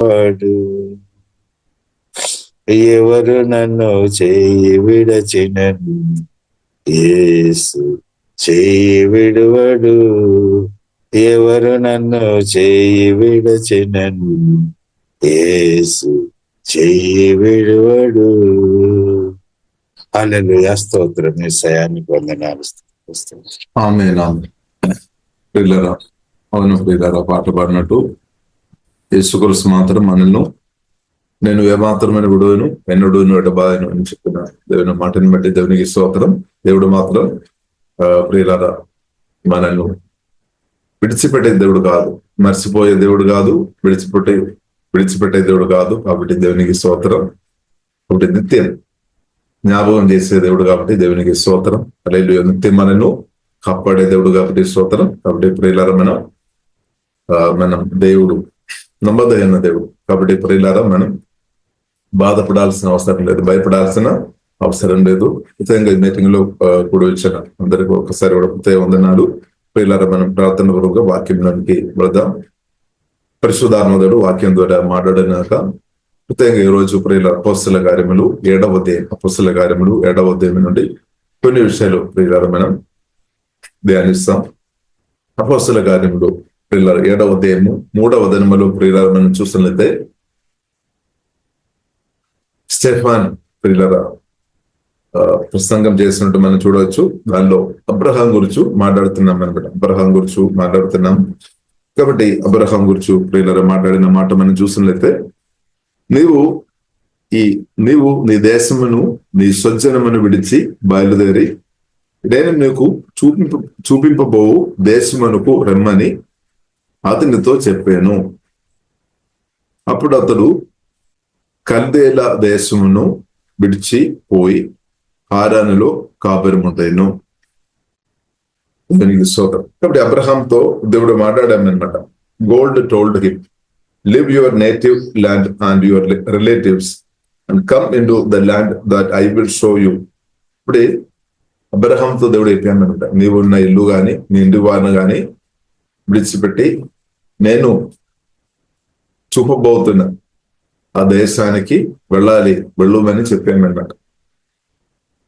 వాడు ఎవరు నన్ను చేయి విడచినను యేసు చేయి విడువడు. ఎవరు నన్ను చేయి విడచినను యేసు చేయి విడువడు. హల్లెలూయా, స్తోత్రం, యేసయ్యానికి వందనాలు. ఆమేన్. ప్రియులారా, అవును ప్రియులారా, పాట పాడినట్టు యేసుక్రీస్తు మాత్రం మనల్ని నేను ఏమాత్రమైన విడువను ఎన్నడూ ఎడబాయను అని చెప్పిన దేవుని మాటని బట్టి దేవునికి స్తోత్రం. దేవుడు మాత్రం ప్రియులారా మనల్ని విడిచిపెట్టే దేవుడు కాదు, మర్చిపోయే దేవుడు కాదు, విడిచిపెట్టే దేవుడు కాదు. కాబట్టి దేవునికి స్తోత్రం. కాబట్టి నిత్యం జ్ఞాపకం చేసే దేవుడు కాబట్టి దేవునికి స్తోత్రం. హల్లెలూయా. నిత్యం మనను కాపాడే దేవుడు కాబట్టి స్తోత్రం. కాబట్టి ప్రియులారా మనం దేవుడు నమ్మదగిన దేవుడు కాబట్టి ప్రియులారా మనం బాధపడాల్సిన అవసరం లేదు, భయపడాల్సిన అవసరం లేదు. నిజంగా మీటింగ్ లో కూడా వచ్చిన అందరికీ ఒకసారి కూడా ప్రత్యేక వందనాలు. ప్రియులారా మనం ప్రార్థన పూర్వకంగా వాక్యంలోనికి వెళదాం. పరిశుద్ధాత్మదేవుడు వాక్యం ద్వారా మాట్లాడినాక ప్రత్యేకంగా ఈ రోజు ప్రియులారా అపోస్తల కార్యములు 7వ అధ్యాయం, అపోస్తల కార్యములు 7వ అధ్యాయం నుండి కొన్ని విషయాలు ప్రియులారా మనం ధ్యానిస్తాం. అపోస్తల కార్యములు ప్రియులారా 7వ అధ్యాయము 3వ వచనములో ప్రియులారా మనం చూసినట్లయితే స్టెఫాన్ ప్రియులారా ప్రసంగం చేసినట్టు మనం చూడవచ్చు. దానిలో అబ్రహాం గురించి మాట్లాడుతున్నాం అనమాట. అబ్రహాం గురించి మాట్లాడుతున్నాం కాబట్టి అబ్రహాం గురించి ప్రియులారా మాట్లాడిన మాట మనం చూసినట్లయితే నీవు నీ దేశమును నీ స్వజనమును విడిచి బయలుదేరి నేను నీకు చూపింపబోవు దేశమునకు రమ్మని అతనితో చెప్పాను. అప్పుడు అతడు కల్దేల దేశమును విడిచి పోయి హారానులో కాపురముండెను. కాబట్టి అబ్రహాంతో దేవుడు మాట్లాడామన్నమాట. God told him, leave your native land and your relatives and come into the land that I will show you. ఇప్పుడే అబ్రహాంతో దేవుడు చెప్పామన్నమాట, నీవు ఉన్న ఇల్లు గాని నీ ఇంటి వారిని గాని విడిచిపెట్టి నేను చూపబోతున్నా ఆ దేశానికి వెళ్ళమని చెప్పామన్నమాట.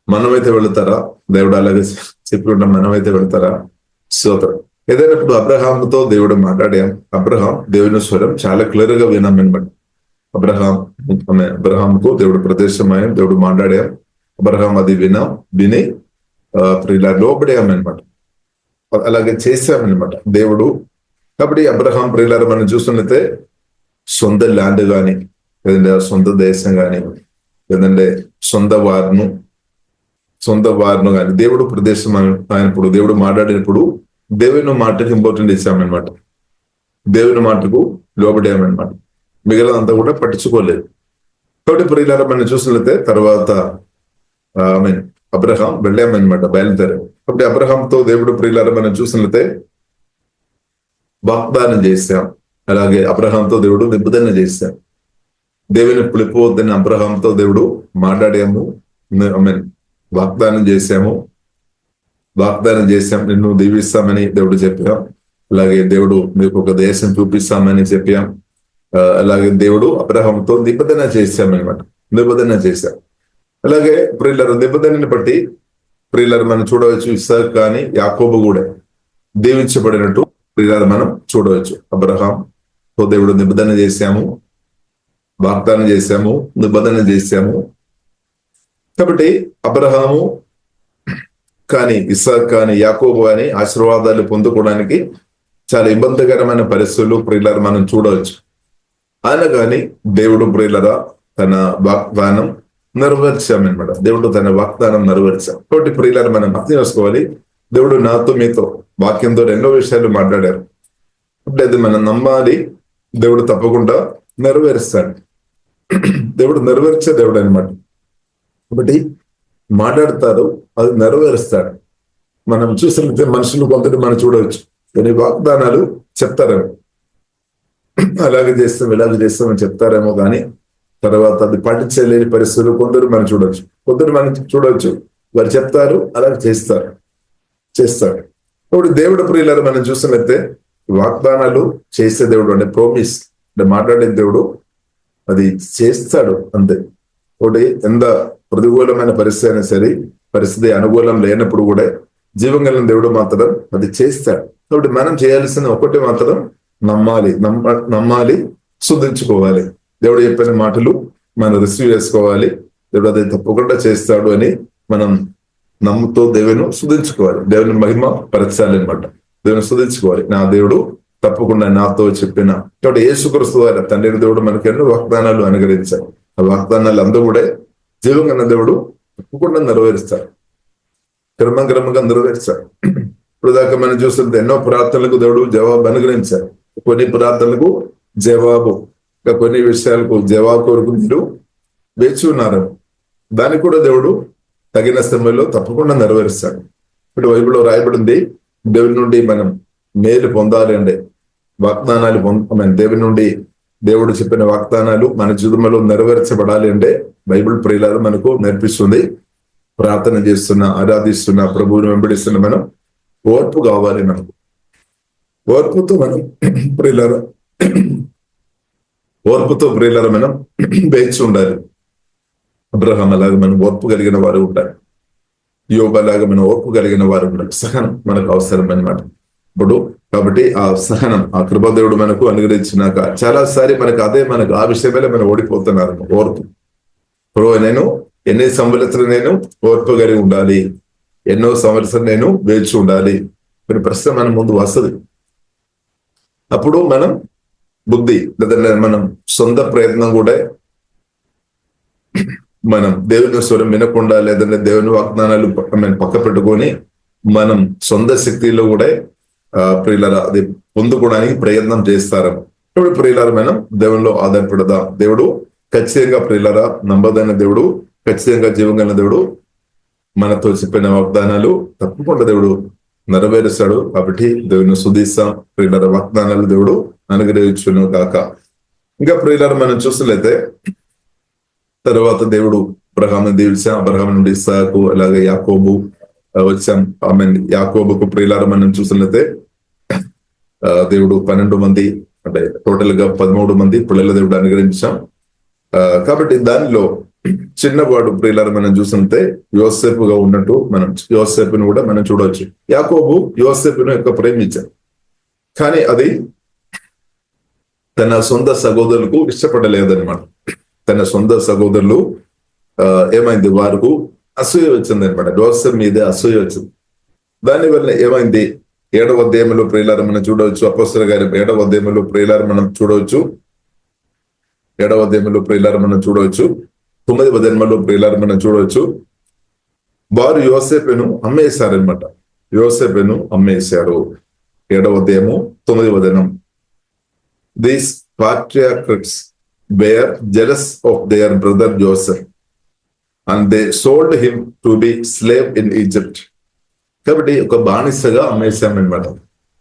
మనమైతే వెళుతారా? దేవుడు అలాగే చెప్పి ఉంటాం, మనమైతే వెళుతారా? స్తోత్రం. ఏదైనా ఇప్పుడు అబ్రహాంతో దేవుడు మాట్లాడాం. అబ్రహాం దేవుని స్వరం చాలా క్లియర్ గా వినామన్నమాట. అబ్రహాంకు దేవుడు ప్రత్యక్షమయ్యాం, దేవుడు మాట్లాడాం. అబ్రహాం అది విని ఇలా లోబడామన్నమాట. అలాగే చేశామన్నమాట దేవుడు. కాబట్టి అబ్రహాం ప్రియులారా మనం చూస్తున్నట్లయితే సొంత ల్యాండ్ కానీ, లేదంటే సొంత దేశం కానీ, లేదంటే సొంత వారిను కానీ దేవుడు ప్రదేశం అయినప్పుడు, దేవుడు మాట్లాడినప్పుడు దేవుని మాటకు ఇంపార్టెంట్ ఇచ్చామన్నమాట. దేవుని మాటకు లోబడామన్నమాట. మిగిలినంతా కూడా పట్టించుకోలేదు. కాబట్టి ప్రియులారా మనం చూసినట్లయితే తర్వాత అబ్రహాం వెళ్ళామన్నమాట, బయలుదేరాం. కాబట్టి అబ్రహాంతో దేవుడు ప్రియులారా మనం చూసినట్లయితే వాగ్దానం చేశాం. అలాగే అబ్రహాంతో దేవుడు నిబంధన చేశాం. దేవుని పిలిపోవద్దని అబ్రహాంతో దేవుడు మాట్లాడాము, వాగ్దానం చేశాం, నిన్ను దీవిస్తామని దేవుడు చెప్పాం. అలాగే దేవుడు మీకు ఒక దేశం చూపిస్తామని చెప్పాం. అలాగే దేవుడు అబ్రహాంతో నిబంధన చేశామన్నమాట, నిబంధన చేశాం. అలాగే ప్రియులారా నిబంధనని బట్టి ప్రియులారా మనం చూడవచ్చు, ఇస్సాకు కానీ యాకోబు కూడా దీవించబడినట్టు ప్రియులారా మనం చూడవచ్చు. అబ్రహాంతో దేవుడు నిబంధన చేశాము, వాగ్దానం చేశాము, నిబంధన చేశాము. కాబట్టి అబ్రహాము కానీ ఇస్సాకు కానీ యాకోబు కానీ ఆశీర్వాదాలు పొందుకోవడానికి చాలా ఇబ్బందికరమైన పరిస్థితులు ప్రియులారా మనం చూడవచ్చు. ఆయన కానీ దేవుడు ప్రియులారా తన వాగ్దానం నెరవేర్చామన్నమాట. దేవుడు తన వాగ్దానం నెరవేర్చాం. కాబట్టి ప్రియులారా మనం అర్థం చేసుకోవాలి, దేవుడు నాతో మీతో వాక్యంతో ఎన్నో విషయాలు మాట్లాడారు. అంటే అది మనం నమ్మాలి. దేవుడు తప్పకుండా నెరవేరుస్తాడు. దేవుడు నెరవేర్చే దేవుడు అనమాట. కాబట్టి మాట్లాడతారు, అది నెరవేరుస్తాడు. మనం చూసినట్లయితే మనుషులు కొందరు మనం చూడవచ్చు, కొన్ని వాగ్దానాలు చెప్తారేమో, అలాగే చేస్తాం ఇలాగే చేస్తామని చెప్తారేమో, కానీ తర్వాత అది పాటించలేని పరిస్థితులు కొందరు మనం చూడవచ్చు. వారు చెప్తారు, అలాగే చేస్తారు. ఇప్పుడు దేవుడు ప్రియులారా మనం చూసినట్లయితే వాగ్దానాలు చేసే దేవుడు అంటే ప్రామిస్ అంటే మాట్లాడే దేవుడు అది చేస్తాడు అంతే. ఒకటి ఎంత ప్రతికూలమైన పరిస్థితి అయినా సరే, పరిస్థితి అనుకూలం లేనప్పుడు కూడా జీవం కలిగిన దేవుడు మాత్రం అది చేస్తాడు. కాబట్టి మనం చేయాల్సిన ఒకటి మాత్రం నమ్మాలి, శుద్ధించుకోవాలి. దేవుడు చెప్పిన మాటలు మనం రిసీవ్ చేసుకోవాలి. దేవుడు అది తప్పకుండా చేస్తాడు అని మనం నమ్ముతో దేవుని శుద్ధించుకోవాలి. దేవుని మహిమ పరచాలి అనమాట. దేవుని శుద్ధించుకోవాలి. నా దేవుడు తప్పకుండా నాతో చెప్పిన కాబట్టి యేసుక్రీస్తు ద్వారా తండ్రి దేవుడు మనకి ఎన్నో వాగ్దానాలు అనుగ్రహించారు. ఆ వాగ్దానాలు అందరూ కూడా జీవం కన్నా దేవుడు తప్పకుండా నెరవేరుస్తారు, క్రమంగా నెరవేరుస్తారు. ఇప్పుడు దాకా మనం చూస్తుంటే ఎన్నో ప్రార్థనలకు దేవుడు జవాబు అనుగ్రహించారు. కొన్ని ప్రార్థనలకు జవాబు, ఇంకా కొన్ని విషయాలకు జవాబు కొరకు మీరు వేచి ఉన్నారు. దానికి కూడా దేవుడు తగిన సమయంలో తప్పకుండా నెరవేరుస్తాడు. ఇప్పుడు బైబిల్లో రాయబడింది, దేవుడి నుండి మనం మేలు పొందాలి అంటే వాగ్దానాలు దేవుని నుండి దేవుడు చెప్పిన వాగ్దానాలు మన జీవితంలో నెరవేర్చబడాలి అంటే బైబిల్ ప్రియులారా మనకు నేర్పిస్తుంది. ప్రార్థన చేస్తున్నా, ఆరాధిస్తున్నా, ప్రభువుని వెంబడిస్తున్నా మనం ఓర్పు కావాలి. మనకు ఓర్పుతో మనం ప్రియులారా మనం వేచి ఉండాలి. అబ్రహాం అలాగా మనం ఓర్పు కలిగిన వారు ఉండాలి. యోబు అలాగా మనం ఓర్పు కలిగిన వారు ఉండాలి. సహనం మనకు అవసరం అన్నమాట. ఇప్పుడు కాబట్టి ఆ సహనం, ఆ కృపాదేవుడు మనకు అనుగ్రహించినాక చాలాసారి మనకు ఆ విషయమే మనం ఓడిపోతున్నారు. ఓర్పు. ఇప్పుడు నేను ఎన్ని సంవత్సరాలు నేను ఓర్పు కలిగి ఉండాలి, ఎన్నో సంవత్సరాలు నేను వేచి ఉండాలి. కొన్ని ప్రశ్న మన ముందు వస్తుంది. అప్పుడు మనం బుద్ధి లేదంటే మనం సొంత ప్రయత్నం కూడా మనం దేవుని స్వరం వినకుండా లేదంటే దేవుని వాగ్దానాలు పక్క పెట్టుకొని మనం సొంత శక్తిలో కూడా ప్రియులారా అది పొందుకోవడానికి ప్రయత్నం చేస్తారు. ఇప్పుడు ప్రియులారా మనం దేవునిలో ఆధారపడదా. దేవుడు ఖచ్చితంగా ప్రియులారా నమ్మదైన దేవుడు, ఖచ్చితంగా జీవం కలిగిన దేవుడు. మనతో చెప్పిన వాగ్దానాలు తప్పకుండా దేవుడు నెరవేరుస్తాడు. కాబట్టి దేవుని స్తుతిస్తాం. ప్రియులారా వాగ్దానాలు దేవుడు అనుగ్రహించును కాక. ఇంకా ప్రియులారా మనం చూసినట్లయితే తర్వాత దేవుడు అబ్రహామును దీవించాం. అబ్రహాము నుండి ఇస్సాకు, అలాగే యాకోబు వచ్చాం. ఆమె యాకోబుకు ప్రియులారా మనం చూసినట్లయితే దేవుడు 12 మంది అంటే టోటల్ గా 13 మంది పిల్లల దేవుడు అనుగ్రహించాం. కాబట్టి దానిలో చిన్నవాడు ప్రియులారా మనం చూస్తుంటే యోసేపుగా ఉన్నట్టు మనం యోసేపును కూడా మనం చూడవచ్చు. యాకోబు యోసేపును ఎక్కువ ప్రేమించారు, కానీ అది తన సొంత సహోదరులకు ఇష్టపడలేదన్నమాట. తన సొంత సహోదరులు ఏమైంది, వారికి అసూయ వచ్చింది అనమాట. యోసేపు మీదే అసూయ వచ్చింది. దానివల్ల ఏమైంది, 7వ అధ్యాయంలో ప్రియులారా మనం చూడవచ్చు. అపోస్తలుల గారి 7వ అధ్యాయంలో ప్రియులారా మనం చూడవచ్చు. 7వ అధ్యాయంలో ప్రియులారా మనం చూడవచ్చు. 9వ అధ్యాయంలో ప్రియులారా మనం చూడవచ్చు. వారు యోసేపును అమ్మేశారనమాట. యోసేపును అమ్మేశారు. 7వ అధ్యాయము 9వ వచనం. These patriarchs were jealous of their brother Joseph and they sold him to be slave in Egypt. కాబట్టి ఒక బానిసగా అమ్మేశామన్నమాట.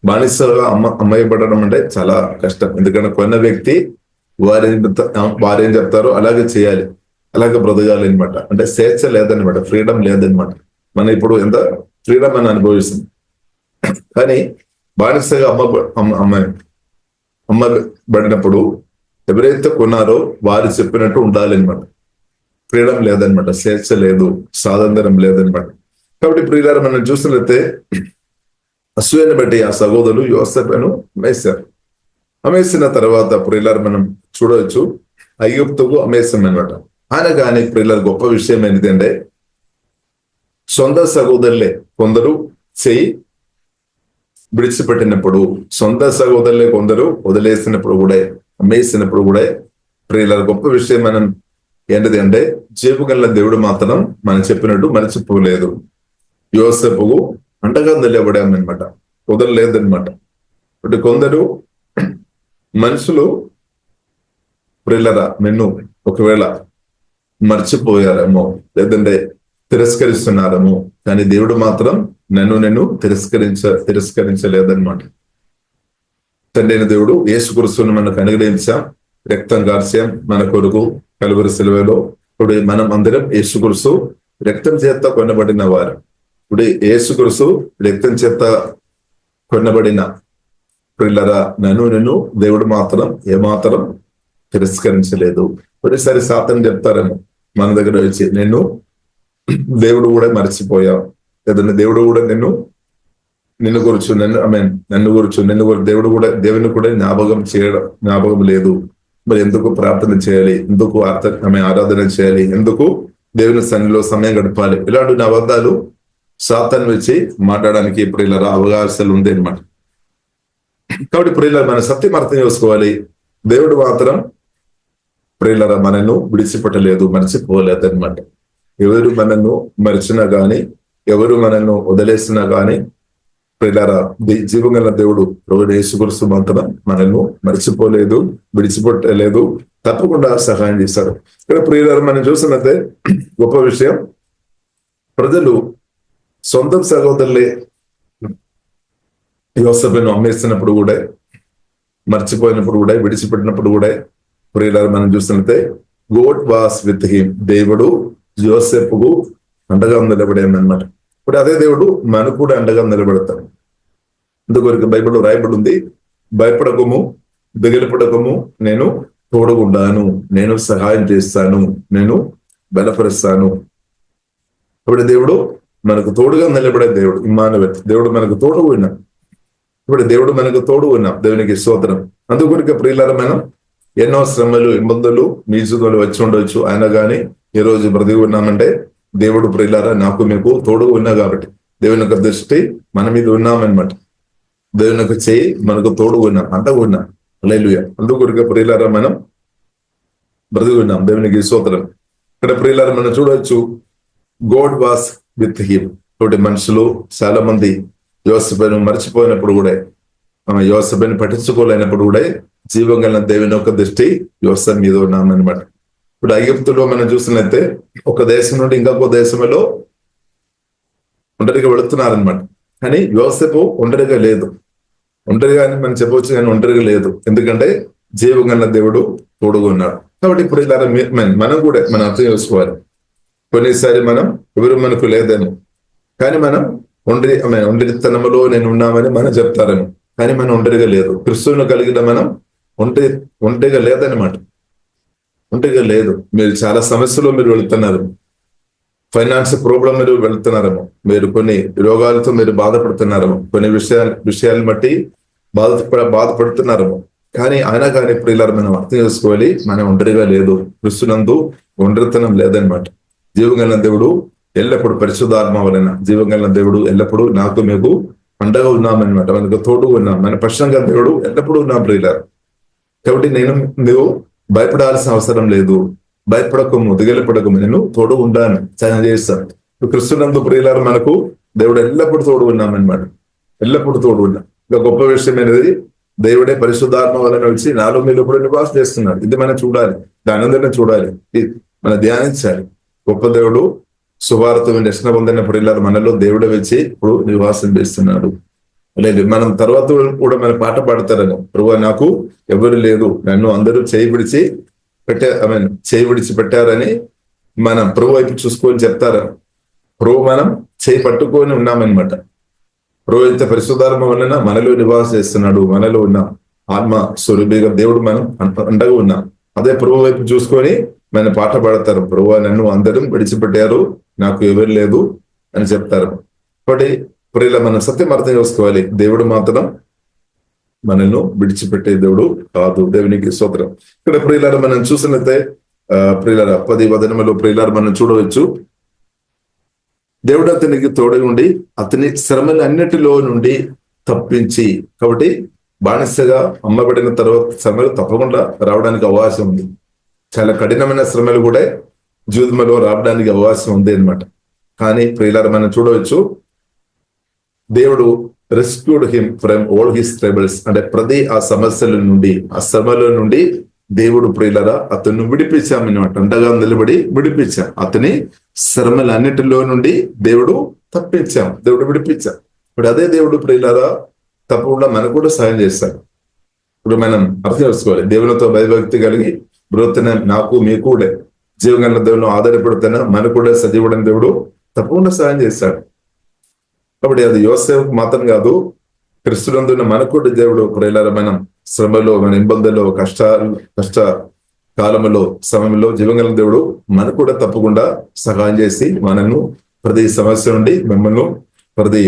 బానిసగా అమ్మేయబడడం అంటే చాలా కష్టం. ఎందుకంటే కొన్న వ్యక్తి వారేం చెప్తారో అలాగే చేయాలి, అలాగే బ్రతకాలి అనమాట. అంటే స్వేచ్ఛ లేదనమాట, ఫ్రీడమ్ లేదనమాట. మనం ఇప్పుడు ఎంత ఫ్రీడమ్ అని అనుభవిస్తుంది. కానీ బానిసగా అమ్మబడినప్పుడు ఎవరైతే కొన్నారో వారు చెప్పినట్టు ఉండాలి అనమాట. ఫ్రీడమ్ లేదనమాట, స్వేచ్ఛ లేదు, స్వాతంత్రం లేదనమాట. కాబట్టి ప్రియులారా మనం చూసినట్లయితే అసూయను బట్టి ఆ సహోదరులు యోసేపును అమ్మేసిన తర్వాత ప్రియులారా మనం చూడవచ్చు ఐగుప్తుకు అమ్మేసాం అనమాట. ఆయన కానీ ప్రియులారా గొప్ప విషయం ఏంటంటే సొంత సహోదరులే కొందరు చేయి విడిచిపెట్టినప్పుడు, సొంత సహోదరులే కొందరు వదిలేసినప్పుడు కూడా, అమ్మేసినప్పుడు కూడా ప్రియులారా గొప్ప విషయం మనం ఏంటిది అంటే జీవగల దేవుడు మాత్రం మనం చెప్పినట్టు మరచిపోలేదు. యోసేపుకు అంటగా నిలబడామన్నమాట, వదలలేదన్నమాట. అంటే కొందరు మనుషులు ప్రియులారా నిన్ను ఒకవేళ మర్చిపోయారేమో లేదంటే తిరస్కరిస్తున్నారేమో, కానీ దేవుడు మాత్రం నన్ను తిరస్కరించలేదన్నమాట. తండ్రి అయిన దేవుడు యేసుక్రీస్తును మనకు అనుగ్రహించాం, రక్తం కార్చాం మన కొరకు కలువరి సిలువలో. ఇప్పుడు మనం అందరం యేసుక్రీస్తు రక్తం చేత కొనబడిన వారు. ఇప్పుడు యేసుక్రీస్తు రక్తం చేత కొనబడిన ప్రియులారా నిన్ను దేవుడు మాత్రం ఏమాత్రం తిరస్కరించలేదు. ఒకసారి సాతాను చెప్తారేమో మన దగ్గర వచ్చి, నిన్ను దేవుడు కూడా మర్చిపోయావు, లేదంటే దేవుడు కూడా నిన్ను గురించి నన్ను గురించి దేవుని కూడా జ్ఞాపకం లేదు, మరి ఎందుకు ప్రార్థన చేయాలి, ఎందుకు ఆరాధన చేయాలి, ఎందుకు దేవుని సన్నిధిలో సమయం గడపాలి, ఇలాంటి అబద్ధాలు సాతాను వచ్చి మాట్లాడడానికి ఇప్పుడు ఇలా అవకాశాలు ఉంది అనమాట. కాబట్టి ప్రియుల మన సత్యం అర్థం చేసుకోవాలి. దేవుడు మాత్రం ప్రియులరా మనను విడిచిపెట్టలేదు, మర్చిపోలేదు అనమాట. ఎవరు మనను మరిచినా గాని, ఎవరు మనను వదిలేసినా గాని ప్రియులారా, జీవగల దేవుడు ప్రభువైన యేసుక్రీస్తు మాత్రం మనల్ని మర్చిపోలేదు, విడిచిపెట్టలేదు, తప్పకుండా సహాయం చేశారు. ఇక్కడ ప్రియులారా మనం చూసినట్టే గొప్ప విషయం, ప్రజలు సొంత సహోదరులే యోసేపును అమ్మేస్తున్నప్పుడు కూడా, మర్చిపోయినప్పుడు కూడా, విడిచిపెట్టినప్పుడు కూడా ప్రియులారా మనం చూసినట్టే గాడ్ వాస్ విత్ హిమ్, దేవుడు యోసేపుకు అండగా నిలబడేమన్నమాట. ఇప్పుడు అదే దేవుడు మనకు కూడా అండగా నిలబెడతాడు. అందుకొరకు బైబిల్లో రాయబడి ఉంది, భయపడకము, దిగులుపడకము, నేను తోడుగుండాను, నేను సహాయం చేస్తాను, నేను బలపరుస్తాను. ఇప్పుడు దేవుడు మనకు తోడుగా నిలబడే దేవుడు ఇమ్మానుయేల్, దేవుడు మనకు తోడు ఉన్నాం. ఇప్పుడు దేవుడు మనకు తోడు ఉన్నాం, దేవునికి స్తోత్రం. అందుకొరకు ప్రియులారా మనం ఎన్నో శ్రమలు, ఇబ్బందులు మీ జీవితంలో వచ్చి ఉండవచ్చు, అయినా కానీ ఈ రోజు బ్రతికి ఉన్నామంటే దేవుడు ప్రియులారా నాకు మీకు తోడు ఉన్నా కాబట్టి, దేవుని యొక్క దృష్టి మన మీద ఉన్నామన్నమాట, దేవుని యొక్క చేయి మనకు తోడు ఉన్నాం, అంతగా ఉన్నాం. హల్లెలూయా. అందుకొరకు ప్రియులారా మనం బ్రతికి ఉన్నాం, దేవునికి స్తోత్రం. ఇక్కడ ప్రియులారా మనం చూడవచ్చు, గాడ్ వాస్ విత్ హిమ్. కాబట్టి మనుషులు చాలా మంది యోసేపును మర్చిపోయినప్పుడు కూడా, యోసేపుని పట్టించుకోలేనప్పుడు కూడా జీవం గల దేవుని యొక్క దృష్టి యోసేపు మీద ఉన్నామన్నమాట. ఇప్పుడు ఐగుప్తులో మనం చూసినట్లయితే ఒక దేశం నుండి ఇంకొక దేశంలో ఒంటరిగా వెళుతున్నారనమాట. కానీ యోసేపు ఒంటరిగా లేదు, ఒంటరిగా అని మనం చెప్పవచ్చు, కానీ ఒంటరిగా లేదు, ఎందుకంటే జీవం గల దేవుడు తోడుగా ఉన్నాడు. కాబట్టి ఇప్పుడు ఇలా మనం కూడా మనం అర్థం చేసుకోవాలి. కొన్నిసారి మనం ఎవరు మనకు లేదని, కానీ మనం ఒంటరితనంలో నేను ఉన్నామని మనం చెప్తారేమో, కానీ మనం ఒంటరిగా లేదు. క్రిస్తువును కలిగిన మనం ఒంటరిగా లేదనమాట, ఒంటరిగా లేదు. మీరు చాలా సమస్యలు మీరు వెళుతున్నారు, ఫైనాన్స్ ప్రాబ్లం మీరు వెళుతున్నారేమో, మీరు కొన్ని రోగాలతో మీరు బాధపడుతున్నారేమో, కొన్ని విషయాలను బట్టి బాధపడుతున్నారేమో, కానీ అయినా కానీ ఇప్పుడు ఇలా మనం అర్థం చేసుకోవాలి, మనం ఒంటరిగా లేదు, క్రిస్తునందు ఒంటరితనం లేదనమాట. జీవగల దేవుడు ఎల్లప్పుడు పరిశుద్ధాత్మ వలన, జీవగల దేవుడు ఎల్లప్పుడూ నాకు మీకు అండగా ఉన్నామన్నమాట, మనకు తోడు ఉన్నాం, మన పక్షంగా దేవుడు ఎల్లప్పుడూ ఉన్నాం ప్రియులారా. కాబట్టి నువ్వు భయపడాల్సిన అవసరం లేదు, భయపడకము, దిగలపడకము, నేను తోడు ఉంటాను, సహాయం చేస్తాను. క్రిస్తునందు ప్రియులారా మనకు దేవుడు ఎల్లప్పుడూ తోడు ఉన్నామన్నమాట, ఎల్లప్పుడూ తోడు ఉన్నాం. ఇంకా గొప్ప విషయం అనేది, దేవుడే పరిశుద్ధాత్మ వలన వచ్చి నాలో మీరు కూడా నివాసం చేస్తున్నాడు. ఇది మనం చూడాలి, దాని చూడాలి, మనం ధ్యానించాలి. గొప్ప దేవుడు సువార్త రక్షణ పొందిన ప్రియులారా మనలో దేవుడే వచ్చి ఇప్పుడు నివాసం చేస్తున్నాడు. లేదు మనం తర్వాత కూడా మన పాట పాడతారని, ప్రభువా నాకు ఎవరు లేదు, నన్ను అందరూ చేయి విడిచి పెట్టారని మనం ప్రభు వైపు చూసుకొని చెప్తారని, ప్రభు మనం చేయి పట్టుకొని ఉన్నామన్నమాట. ప్రభు అయితే పరిశుద్ధాత్మ వలన మనలో నివాసం చేస్తున్నాడు, మనలో ఉన్న ఆత్మ స్వరూపిగా దేవుడు మనం అండగా ఉన్నాం. అదే ప్రభు వైపు చూసుకొని మన పాట పాడతారు, ప్రభువా నన్ను అందరూ విడిచిపెట్టారు, నాకు ఎవరు లేదు అని చెప్తారు. కాబట్టి ప్రియుల మనం సత్యం అర్థం చేసుకోవాలి, దేవుడు మాత్రం మనల్ని విడిచిపెట్టే దేవుడు కాదు, దేవునికి స్తోత్రం. ఇక్కడ ప్రియులారా మనం చూసినట్లయితే ప్రియులారా 10 వచనములో ప్రియులారా మనం చూడవచ్చు, దేవుడు అతనికి తోడై ఉండి అతని శ్రమలన్నిటిలో నుండి తప్పించి. కాబట్టి బానిసగా అమ్మబడిన తర్వాత శ్రమలు తప్పకుండా రావడానికి అవకాశం ఉంది, చాలా కఠినమైన శ్రమలు కూడా జీవితంలో రావడానికి అవకాశం ఉంది అనమాట. కానీ ప్రియులారా మనం చూడవచ్చు, దేవుడు rescued him from all his troubles. అంటే ప్రతి ఆ సమస్యల నుండి, ఆ శ్రమల నుండి దేవుడు ప్రియులారా అతన్ని విడిపించామన్నమాట, అండగా నిలబడి విడిపించాం. అతని శ్రమలన్నిటిలో నుండి దేవుడు విడిపించాం. ఇప్పుడు అదే దేవుడు ప్రియులారా తప్పకుండా మనకు కూడా సహాయం చేస్తాడు. ఇప్పుడు మనం అర్థం చేసుకోవాలి, దేవునితో భయభక్తి కలిగి బ్రతున్న నాకు మీకు కూడా జీవగల దేవుని ఆధారపడుతున్నా మనకు కూడా సజీవుడని దేవుడు తప్పకుండా సహాయం చేస్తాడు. కాబట్టి అది యోసేపు మాత్రం కాదు, క్రిస్తునందున్న మనకు కూడా దేవుడు ప్రియులారా మనం శ్రమలో, మన ఇబ్బందుల్లో, కష్ట కాలంలో సమయంలో జీవంగల దేవుడు మనకు కూడా తప్పకుండా సహాయం చేసి మనను ప్రతి సమస్య నుండి మిమ్మల్ని ప్రతి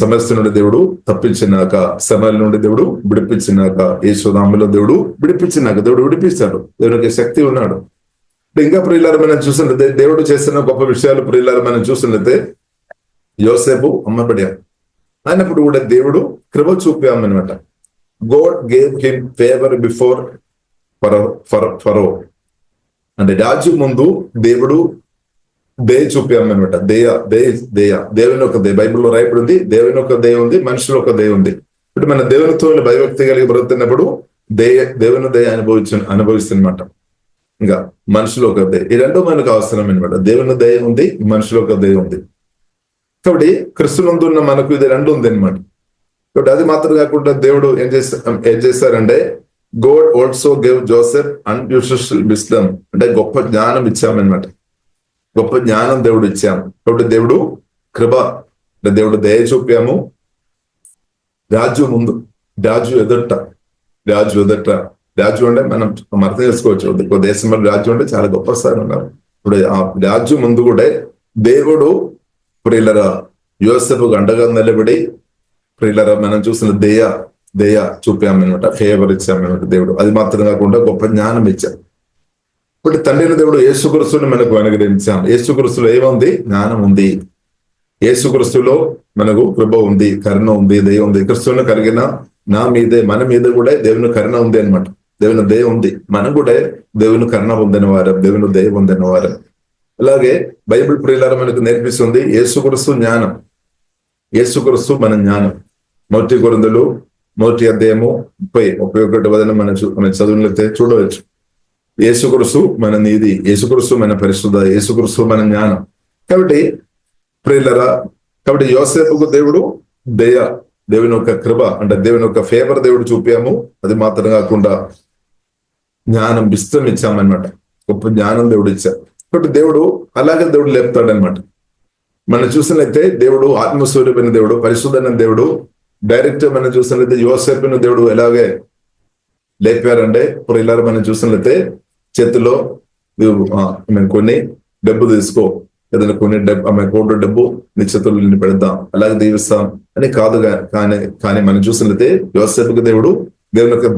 సమస్య నుండి దేవుడు తప్పించినాక, సమయాల నుండి దేవుడు విడిపించినాక, యేసునామములో దేవుడు విడిపించినాక దేవుడు విడిపిస్తాడు. దేవునికి శక్తి ఉన్నాడు. ఇంకా ప్రియులారా మనం చూసినట్లయితే దేవుడు చేస్తున్న గొప్ప విషయాలు ప్రియులారా మనం చూసినట్లయితే యోసేపు అమ్మబడ్డాడు. అయినప్పుడు కూడా దేవుడు కృప చూపామన్నమాట. God gave him favour before Pharaoh. అంటే రాజు ముందు దేవుడు దయ చూపామన్నమాట. దేవుని ఒక దయ బైబిల్లో రాయబడి ఉంది. దేవుని ఒక దయ ఉంది, మనుషుల ఒక దయ ఉంది. ఇప్పుడు మన దేవునితో భయభక్తి కలిగి బ్రతున్నప్పుడు దేవుని దయ అనుభవిస్తున్నమాట. ఇంకా మనుషులు ఒక దయ, ఈ రెండు మనకు అవసరం అనమాట. దేవుని దయ ఉంది, మనుషులు ఒక దయ ఉంది. కాబట్టి క్రిస్తునందు ఉన్న మనకు ఇది రెండు ఉంది అనమాట. కాబట్టి అది మాత్రం కాకుండా దేవుడు ఏం చేస్తారంటే God also gave Joseph unusual wisdom, అంటే గొప్ప జ్ఞానం ఇచ్చామన్నమాట. గొప్ప జ్ఞానం దేవుడు ఇచ్చాము. కాబట్టి దేవుడు కృప, అంటే దేవుడు దయ చూపాము. రాజు ముందు, రాజు ఎదుట రాజు అంటే మనం అర్థం చేసుకోవచ్చు. ఒక దేశంలో రాజు అంటే చాలా గొప్ప స్థాయి ఉన్నారు. ఇప్పుడు ఆ రాజు ముందు కూడా దేవుడు ప్రియులరా యోసేపుకు అండగా నిలబడి ప్రియులరా మనం చూసిన దయ చూపామన్నమాట. ఫేవర్ ఇచ్చామన్నమాట దేవుడు. అది మాత్రం కాకుండా గొప్ప జ్ఞానం ఇచ్చాం. ఇప్పుడు తండ్రిని దేవుడు యేసుక్రీస్తుని మనకు అనుగ్రహించాం. యేసుక్రీస్తులో ఏముంది? జ్ఞానం ఉంది. యేసుక్రీస్తులో మనకు కృప ఉంది, కరుణ ఉంది, దయ ఉంది. క్రిస్తువుని కలిగిన నా మీదే, మన మీద కూడా దేవుని కరుణ ఉంది అనమాట. దేవుని దయ ఉంది. మనం కూడా దేవుని కరుణ పొందిన వారం, దేవుని దయ పొందిన వారం. అలాగే బైబిల్ ప్రియులారా మనకు నేర్పిస్తుంది యేసుక్రీస్తు జ్ఞానం. యేసుక్రీస్తు మన జ్ఞానం. 1 కొరింథీయులు 1 అధ్యాయము 31 వదన మన చదువులైతే చూడవచ్చు. యేసుక్రీస్తు మన నీతి, యేసుక్రీస్తు మన పరిశుద్ధ, యేసుక్రీస్తు మన జ్ఞానం. కాబట్టి ప్రియులారా, కాబట్టి యోసేపుకు దేవుడు దయ, దేవుని యొక్క కృప, అంటే దేవుని యొక్క ఫేవర్ దేవుడు చూపాము. అది మాత్రం కాకుండా జ్ఞానం విస్తరం ఇచ్చామన్నమాట. గొప్ప జ్ఞానం దేవుడు ఇచ్చారు. కాబట్టి దేవుడు అలాగే దేవుడు లేపుతాడనమాట. మనం చూసినట్లయితే దేవుడు ఆత్మస్వరూపమైన దేవుడు, పరిశుద్ధమైన దేవుడు. డైరెక్ట్ మనం చూసినట్లయితే యోసేపును దేవుడు ఎలాగే లేపారంటే ప్రియులారా మనం చూసినట్లయితే చేతిలో కొన్ని డబ్బు తీసుకో, ఏదైనా కొన్ని కోటి డబ్బు నీ చేతుల్లో పెడదాం, అలాగే దీవిస్తాం అని కాదు. కానీ మనం చూసినట్లయితే యోసేపుకి దేవుడు దేవుని యొక్క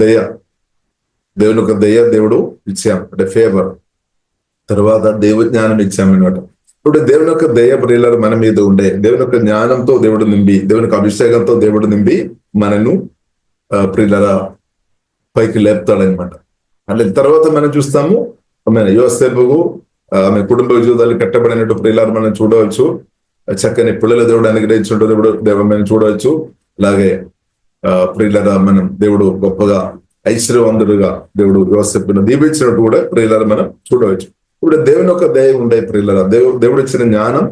దయ దేవుడు ఇచ్చాం, అంటే ఫేవర్. తర్వాత దేవ జ్ఞానం ఇచ్చామన్నమాట. ఇప్పుడు దేవుని యొక్క దయ ప్రియులారా మన మీద ఉండే, దేవుని యొక్క జ్ఞానంతో దేవుడు నింపి, దేవుని యొక్క అభిషేకంతో దేవుడు నింపి మనను ప్రియులారా పైకి లేపుతాడనమాట. అంటే తర్వాత మనం చూస్తాము యోసేపుకు ఆమె కుటుంబ జీవితాలు కట్టబడినట్టు ప్రియులారా మనం చూడవచ్చు. చక్కని పిల్లల దేవుడు అనుగ్రహించుంటూ మనం చూడవచ్చు. అలాగే ప్రియులారా మనం దేవుడు గొప్పగా ఐశ్వర్యవంతుడుగా దేవుడు యోసేపును దీవించినట్టు కూడా ప్రియులారా మనం చూడవచ్చు. ఇప్పుడు దేవుని యొక్క దయ ఉండే ప్రియులారా, దేవుడు ఇచ్చిన జ్ఞానం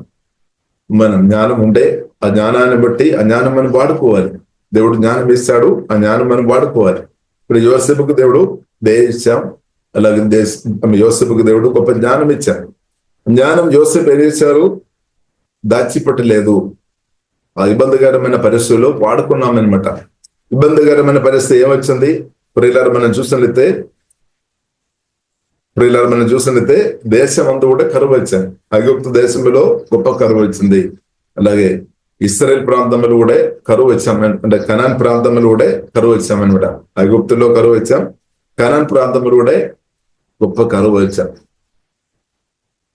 ఉండే, ఆ జ్ఞానాన్ని బట్టి ఆ జ్ఞానం మనం వాడుకోవాలి. దేవుడు జ్ఞానం ఇస్తాడు, ఆ జ్ఞానం మనం వాడుకోవాలి. ఇప్పుడు యోసేపుకు దేవుడు దయ ఇచ్చాం, అలాగే యోసేపుకు దేవుడు గొప్ప జ్ఞానం ఇచ్చాడు. జ్ఞానం యోసేపు ఏం చేశారు? దాచిపెట్టలేదు. ఆ ఇబ్బందికరమైన పరిస్థితుల్లో వాడుకున్నామన్నమాట. ఇబ్బందికరమైన పరిస్థితి ఏమొచ్చింది? ప్రియులారా మనం చూసినట్లయితే దేశం అంతా కూడా కరువు వచ్చింది. ఐగుప్తు దేశంలో గొప్ప కరువు వచ్చింది. అలాగే ఇశ్రాయేల్ ప్రాంతంలో కూడా కరువు వచ్చాం, అంటే కనాన్ ప్రాంతంలో కూడా కరువు వచ్చామన్నమాట. ఐగుప్తులో కరువు వచ్చాం, కనాన్ ప్రాంతంలో కూడా గొప్ప కరువు వచ్చాం.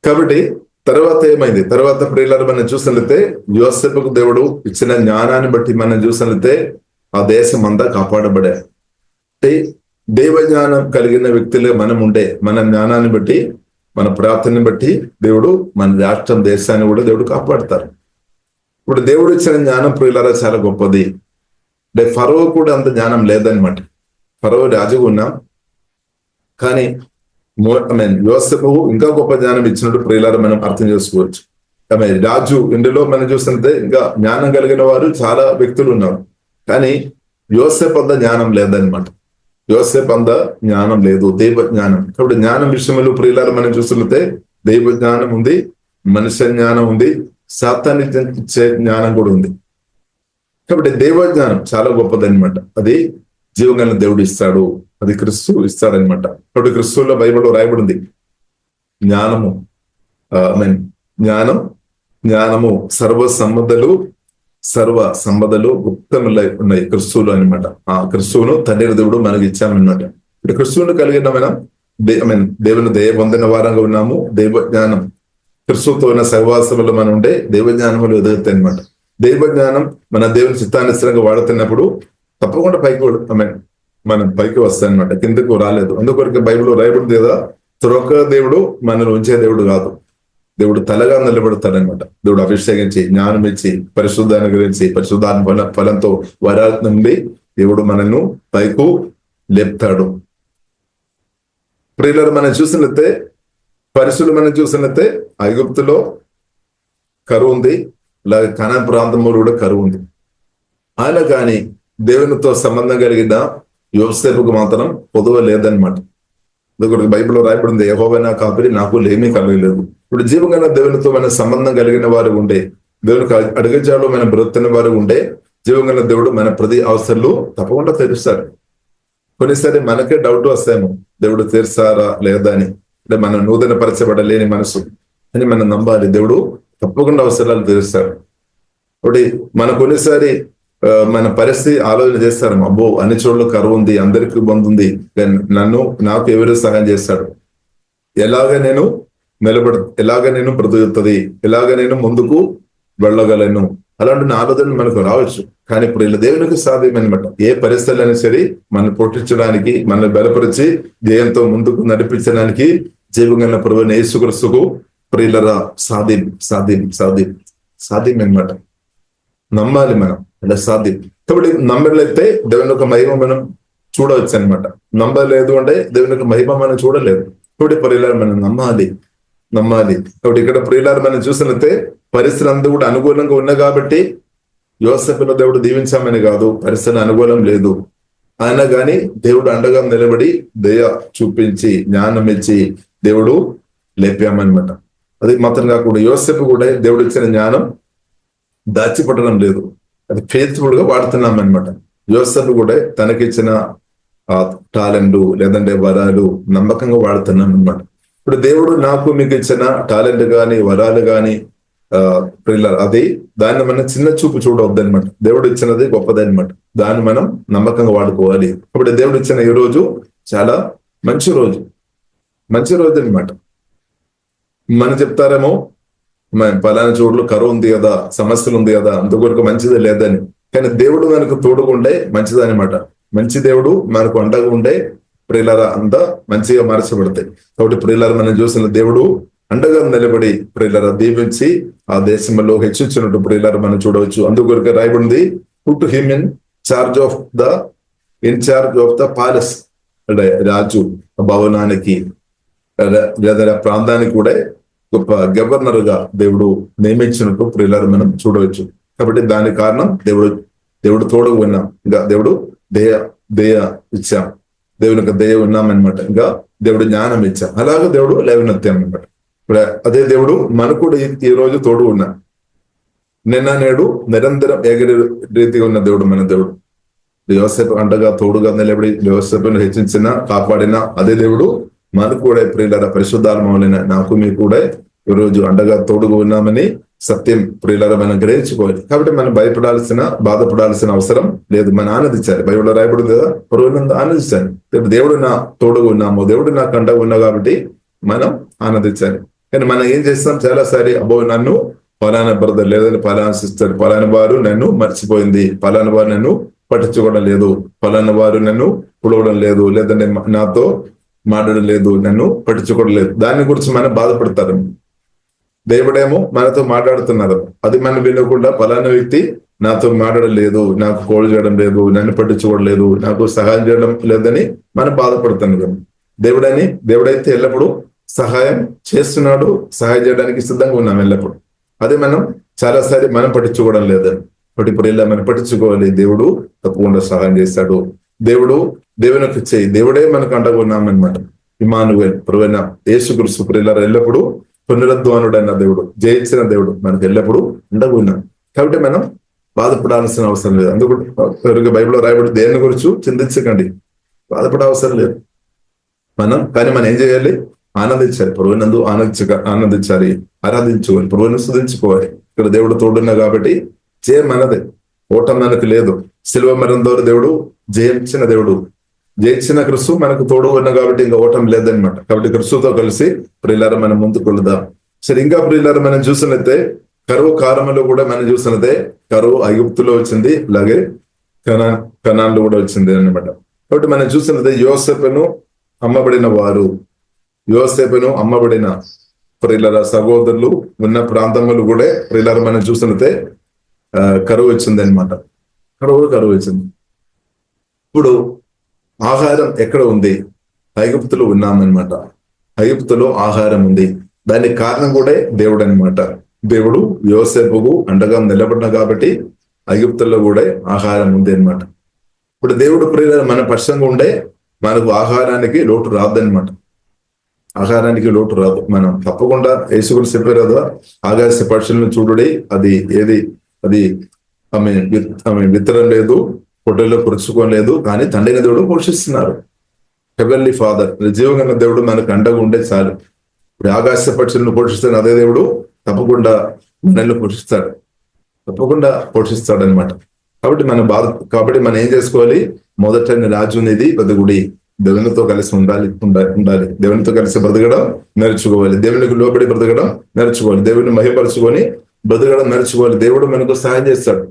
కాబట్టి తర్వాత ఏమైంది? తర్వాత ప్రియులారా మనం చూసినట్లయితే యోసేపుకు దేవుడు ఇచ్చిన జ్ఞానాన్ని బట్టి మనం చూసినట్లయితే ఆ దేశం అంతా కాపాడబడే. దైవ జ్ఞానం కలిగిన వ్యక్తులే మనం ఉండే, మన జ్ఞానాన్ని బట్టి, మన ప్రార్థనని బట్టి దేవుడు మన రాష్ట్రం, దేశాన్ని కూడా దేవుడు కాపాడుతారు. ఇప్పుడు దేవుడు ఇచ్చిన జ్ఞానం ప్రియులారా చాలా గొప్పది. అంటే ఫరో కూడా అంత జ్ఞానం లేదనమాట. ఫరో రాజుగా ఉన్నాం, కానీ యోసేపు ఇంకా గొప్ప జ్ఞానం ఇచ్చినట్టు ప్రియులారా మనం అర్థం చేసుకోవచ్చు. రాజు ఇందులో మనం చూస్తుంటే ఇంకా జ్ఞానం కలిగిన వారు చాలా వ్యక్తులు ఉన్నారు, కానీ యోసేపు అంత జ్ఞానం లేదనమాట. యోసేపు అంత జ్ఞానం లేదు, దైవ జ్ఞానం. కాబట్టి జ్ఞానం విషయంలో ప్రియులారా మనం చూస్తుంటే దైవ జ్ఞానం ఉంది, మనుష్య జ్ఞానం ఉంది, సాతాన్ని ఇచ్చే జ్ఞానం కూడా ఉంది. కాబట్టి దైవ జ్ఞానం చాలా గొప్పది అనమాట. అది జీవం కలిగిన దేవుడు ఇస్తాడు. అది క్రీస్తు ఇస్తాడనమాట. కాబట్టి క్రీస్తులో బైబిల్లో రాయబడింది జ్ఞానము జ్ఞానము సర్వ సంపదలు గుప్తములై ఉన్నాయి క్రిస్తువులు అనమాట. ఆ క్రిస్తువును తండ్రి దేవుడు మనకి ఇచ్చామన్నమాట. ఇప్పుడు క్రిస్తువును కలిగిన మనం దేవుని దయ పొందిన వారంగా ఉన్నాము. దైవ జ్ఞానం క్రిస్తువుతో ఉన్న సహవాసములు మనం ఉంటే దైవ జ్ఞానములు ఎదుగుతాయి అనమాట. దైవ జ్ఞానం మన దేవుని చిత్తానుసరంగా వాడుతున్నప్పుడు తప్పకుండా మనం పైకి వస్తాయి అనమాట, కిందకు రాలేదు. అందుకొరకు బైబిల్లో రాయబడింది కదా, త్రొక్క దేవుడు మనల్ని ఉంచే దేవుడు కాదు. దేవుడు తలగా నిలబడతాడనమాట. దేవుడు అభిషేకించి జ్ఞానం ఇచ్చి పరిశుద్ధాన్ని గురించి పరిశుద్ధాత్మ ఫలంతో వరాల నుండి దేవుడు మనల్ని పైకు లేపుతాడు. ప్రియులను మనం చూసినట్లయితే పరిశులు మనం చూసినట్లయితే ఐగుప్తులో కరువు ఉంది, అలాగే కనాన్ ప్రాంతంలో కూడా కరువు ఉంది. ఆయన కానీ దేవునితో సంబంధం కలిగిన యోసేపుకు మాత్రం పొదువ లేదనమాట. బైబిల్లో రాయబడింది యెహోవా నా కాపరి, నాకు లేమీ కలగలేదు. ఇప్పుడు జీవగల దేవునితో మన సంబంధం కలిగిన వారు ఉండే, దేవునికి అడుగుజాడు మన బ్రతున్న వారు ఉండే, జీవగల దేవుడు మన ప్రతి అవసరాలు తప్పకుండా తీరుస్తాడు. కొన్నిసారి మనకే డౌట్ వస్తాము, దేవుడు తీర్చారా లేదా అని. అంటే మనం నూతన పరచబడలేని మనసు అని మనం నమ్మాలి. దేవుడు తప్పకుండా అవసరాలు తీరుస్తాడు. ఒకటి మన కొన్నిసారి మన పరిస్థితి ఆలోచన చేస్తారు, అబ్బో అన్ని చోట్ల కరువు ఉంది, అందరికీ ఇబ్బంది ఉంది, నాకు ఎవరు సహాయం చేస్తాడు, ఎలాగ నేను బ్రతుకుతుంది, ఎలాగ నేను ముందుకు వెళ్ళగలను, అలాంటి ఆలోచనలు మనకు రావచ్చు. కానీ ఇప్పుడు ఇలా దేవునికి సాధ్యమనమాట. ఏ పరిస్థితులు అయినా సరే మనం పొట్టించడానికి, మనల్ని బలపరిచి జయంతో ముందుకు నడిపించడానికి జీవగల ప్రభువైన యేసుక్రీస్తుకు ప్రియులరా సాధ్యం అనమాట. నమ్మాలి మనం, అలా సాధ్యం. కాబట్టి నమ్మలేస్తే దేవుని యొక్క మహిమ మనం చూడవచ్చు అనమాట. నమ్మలేదు అంటే దేవుని యొక్క మహిమ మనం చూడలేదు. కాబట్టి ప్రియులారా మనం నమ్మాలి. కాబట్టి ఇక్కడ ప్రియులారా మనం చూసినట్లయితే పరిస్థితులు అంతా కూడా అనుకూలంగా ఉన్నాయి కాబట్టి యోసేపును దేవుడు దీవించామని కాదు, పరిస్థితి అనుకూలం లేదు. ఆయన కానీ దేవుడు అండగా నిలబడి దయ చూపించి జ్ఞానం ఇచ్చి దేవుడు లేపామన్నమాట. అది మాత్రం కాకుండా యోసేపు కూడా దేవుడు ఇచ్చిన జ్ఞానం దాచిపట్టడం లేదు, అది ఫెయిత్ఫుల్ గా వాడుతున్నాం అనమాట. యోసేపు కూడా తనకిచ్చిన టాలెంట్ లేదంటే వరాలు నమ్మకంగా వాడుతున్నాం అనమాట. ఇప్పుడు దేవుడు నాకు మీకు ఇచ్చిన టాలెంట్ కానీ వరాలు కానీ అది దాన్ని మనం చిన్న చూపు చూడవద్దు అనమాట. దేవుడు ఇచ్చినది గొప్పదనమాట, దాన్ని మనం నమ్మకంగా వాడుకోవాలి. ఇప్పుడు దేవుడు ఇచ్చిన ఈ రోజు చాలా మంచి రోజు అనమాట. మనం చెప్తారేమో పలానా చోట్ల కరువు ఉంది కదా, సమస్యలు ఉంది కదా, అందుకొరకు మంచిది లేదని. కానీ దేవుడు మనకు తోడుకుంటే మంచిదనమాట. మంచి దేవుడు మనకు అండగా ఉంటే ప్రియులారా అంతా మంచిగా మార్చబడతాయి. కాబట్టి ప్రియులారా మనం చూసిన దేవుడు అండగా నిలబడి ప్రియులారా దీవించి ఆ దేశంలో హెచ్చించినట్టు ప్రియులారా మనం చూడవచ్చు. అందుకొరకు రాయబడింది, put him in charge of the palace, అంటే రాజు భవనానికి లేదా ప్రాంతానికి కూడా గొప్ప గవర్నర్ గా దేవుడు నియమించినట్టు ప్రియులారా మనం చూడవచ్చు. కాబట్టి దానికి కారణం దేవుడు తోడుగా ఉన్నాం, ఇంకా దేవుడు దయ ఇచ్చాం, దేవుని యొక్క దయ ఉన్నామన్నమాట. ఇంకా దేవుడు జ్ఞానం ఇచ్చాం, అలాగే దేవుడు లేవనెత్తాం అనమాట. ఇప్పుడు అదే దేవుడు మనకు కూడా ఈ రోజు తోడు ఉన్నా, నిన్న నేడు నిరంతరం ఎగిరి రీతిగా ఉన్న దేవుడు మన దేవుడు. యోసేపు అండగా తోడుగా నిలబడి యోసేపును హెచ్చించిన కాపాడిన అదే దేవుడు మనకు కూడా ప్రియులారా పరిశుద్ధాత్మవలన నాకు మీకు కూడా ఈ రోజు అండగా తోడుగా ఉన్నామని సత్యం ప్రియులారా మనం గ్రహించుకోవాలి. కాబట్టి మనం బాధపడాల్సిన అవసరం లేదు. మనం ఆనందించాలి. బైబిల్లో రాయబడింది కదా, పురోనంద ఆనందించాలి. దేవుడు నా తోడుగా ఉన్నాము, దేవుడు నాకు అండగా ఉన్నా కాబట్టి మనం ఆనందించాలి. కానీ మనం ఏం చేస్తాం, చాలా సారి అబ్బో నన్ను పలానా బ్రదర్ లేదని పలానా సిస్టర్ పలానా వారు నన్ను మర్చిపోయింది, పలానా వారు నన్ను పట్టించుకోవడం లేదు, పలానా వారు నన్ను పుడవడం లేదు, లేదంటే నాతో మాట్లాడడం లేదు, నన్ను పట్టించుకోవడం లేదు. దాని గురించి మనం బాధపడతారు. దేవుడేమో మనతో మాట్లాడుతున్నారు, అది మనం వినకుండా పలానా వ్యక్తి నాతో మాట్లాడడం లేదు, నాకు కోల్ చేయడం లేదు, నన్ను పట్టించుకోవడం లేదు, నాకు సహాయం చేయడం లేదని మనం బాధపడుతున్నాం. దేవుడైతే ఎల్లప్పుడూ సహాయం చేస్తున్నాడు, సహాయం చేయడానికి సిద్ధంగా ఉన్నాం ఎల్లప్పుడు. అదే మనం చాలాసారి మనం పట్టించుకోవడం లేదని. కాబట్టి ఇప్పుడు ఇలా మనం పట్టించుకోవాలి. దేవుడు తప్పకుండా సహాయం చేస్తాడు. దేవునికి చేయి, దేవుడే మనకు అండగా ఉన్నామన్నమాట. ఇమ్మానుయేల్ ప్రభువైన యేసుక్రీస్తు ప్రియులారా ఎల్లప్పుడూ పునరుద్ధానుడైన దేవుడు, జయించిన దేవుడు మనకు ఎల్లప్పుడూ అండగా ఉన్నాం. కాబట్టి మనం బాధపడాల్సిన అవసరం లేదు. అందుకు బైబిల్లో రాయబడి దేని గురించి చింతించకండి, బాధపడే అవసరం లేదు. కానీ మనం ఏం చేయాలి? ఆనందించాలి, ప్రభువునందు ఆనందించాలి, ఆరాధించుకోవాలి, ప్రభువుని స్తుతించుకోవాలి. ఇక్కడ దేవుడు తోడున్నా కాబట్టి జయం మనదే, ఓటం మనకు లేదు. శిలువ మరణం ద్వారా దేవుడు జయించిన దేవుడు, జయించిన క్రిస్తు మనకు తోడు ఉన్నా కాబట్టి ఇంకా ఓటం లేదనమాట. కాబట్టి క్రిస్తుతో కలిసి ప్రియులారా మనం ముందుకు వెళదాం. సరే, ఇంకా ప్రియులారా మనం చూసినట్లయితే కరువు కాలంలో కూడా మనం చూసినట్లయితే కరువు ఐగుప్తులో వచ్చింది, అలాగే కనాన్లో కూడా వచ్చింది అనమాట. కాబట్టి మనం చూసినట్లయితే యోసేపును అమ్మబడిన ప్రియులార సహోదరులు ఉన్న ప్రాంతంలో కూడా ప్రియులారా మనం చూసినట్లయితే కరువు వచ్చింది అనమాట. కరువు వచ్చింది. ఇప్పుడు ఆహారం ఎక్కడ ఉంది? ఐగుప్తులో ఉన్నామన్నమాట. ఐగుప్తులో ఆహారం ఉంది. దానికి కారణం కూడా దేవుడు అనమాట. దేవుడు యోసేపుకు అండగా నిలబడిన కాబట్టి ఐగుప్తుల్లో కూడా ఆహారం ఉంది అనమాట. ఇప్పుడు దేవుడు ప్రియులారా మన పక్షంగా ఉండే మనకు ఆహారానికి లోటు రాదనమాట. ఆహారానికి లోటు రాదు. మనం తప్పకుండా యేసుకుని చెప్పారు కదా, ఆకాశ పక్షులను చూడుడి, అది ఆమె విత్తనం లేదు, పొట్టలో పొరుచుకోలేదు, కానీ తండ్రిని దేవుడు పోషిస్తున్నారు. హెవెన్లీ ఫాదర్, జీవంగా దేవుడు మనకు అండగా ఉండే చాలు. ఇప్పుడు ఆకాశ పక్షులను పోషిస్తాను అదే దేవుడు తప్పకుండా మనల్ని పోషిస్తాడు అనమాట. కాబట్టి మనం ఏం చేసుకోవాలి? మొదట రాజునిది బ్రతుకుడి, దేవునితో కలిసి ఉండాలి. దేవునితో కలిసి బ్రతకడం నేర్చుకోవాలి, దేవునికి లోబడి బ్రతకడం నేర్చుకోవాలి, దేవుని మహిమపరచుకొని బ్రతకడం నేర్చుకోవాలి. దేవుడు మనకు సహాయం చేస్తాడు.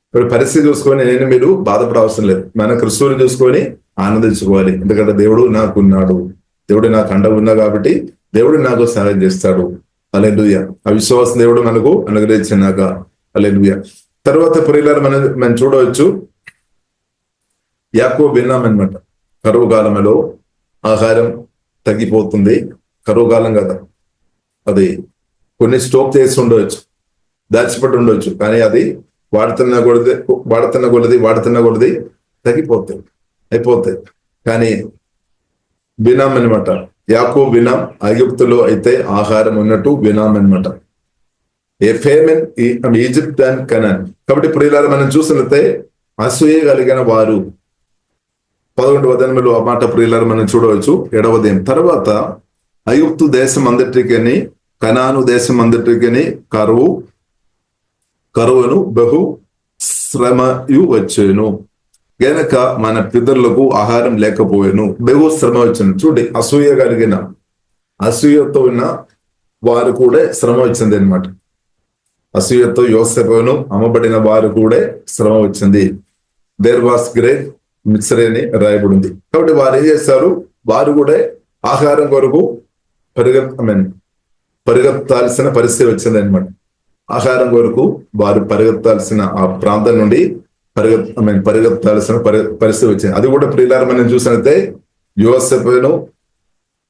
ఇప్పుడు పరిస్థితి చూసుకొని మీరు బాధపడే అవసరం లేదు. మన క్రిస్తువుని చూసుకొని ఆనందించుకోవాలి. ఎందుకంటే దేవుడు నాకు ఉన్నాడు, దేవుడు నాకు అండగా ఉన్నా కాబట్టి దేవుడు నాకు సహాయం చేస్తాడు. హల్లెలూయా. ఆ విశ్వాసం దేవుడు మనకు అనుగ్రహించినాక. హల్లెలూయా. తర్వాత ప్రియులారా మనం చూడవచ్చు, యాకోబు విన్నామన్నమాట. కరువు కాలంలో ఆహారం తగ్గిపోతుంది. కరువు కాలం కదా, అది కొన్ని స్టోక్ చేసి ఉండవచ్చు, దాచిపెట్టి ఉండవచ్చు, కానీ అది వాడుతున్న కొలది అయిపోతాయి. కానీ బినాం అనమాట, యాకోబు బినాం. ఐగుప్తులో అయితే ఆహారం ఉన్నట్టు బినాం అనమాట. ఏ ఫేమెన్ ఈజిప్ట్ అండ్ కనాన్. కాబట్టి ప్రియులారా మనం చూసినట్లయితే అసూయ కలిగిన వారు 11వ వచనంలో ఆ మాట ప్రియులారా మనం చూడవచ్చు. 7వ అధ్యాయం తర్వాత ఐగుప్తు దేశం అందరికీ కనాను దేశం అందరికీ కరువును బహు శ్రమయు వచ్చేను గనక మన పితరులకు ఆహారం లేకపోయాను. బహు శ్రమ వచ్చాను. చూడండి, అసూయతో ఉన్న వారు కూడా శ్రమ వచ్చింది అనమాట. అసూయతో యోసేపును అమ్మబడిన వారు కూడా శ్రమ వచ్చింది. దేర్ వాస్ గ్రేట్ మిక్సరీ అని రాయబడింది. కాబట్టి వారు ఏం చేస్తారు? వారు కూడా ఆహారం కొరకు పరిగెత్తాల్సిన పరిస్థితి వచ్చింది అనమాట. ఆహారం కొరకు వారు పరిగెత్తాల్సిన ఆ ప్రాంతం నుండి పరిగెత్తాల్సిన పరిస్థితి వచ్చింది. అది కూడా ప్రియులారా మనం చూసినట్లయితే యోసేపును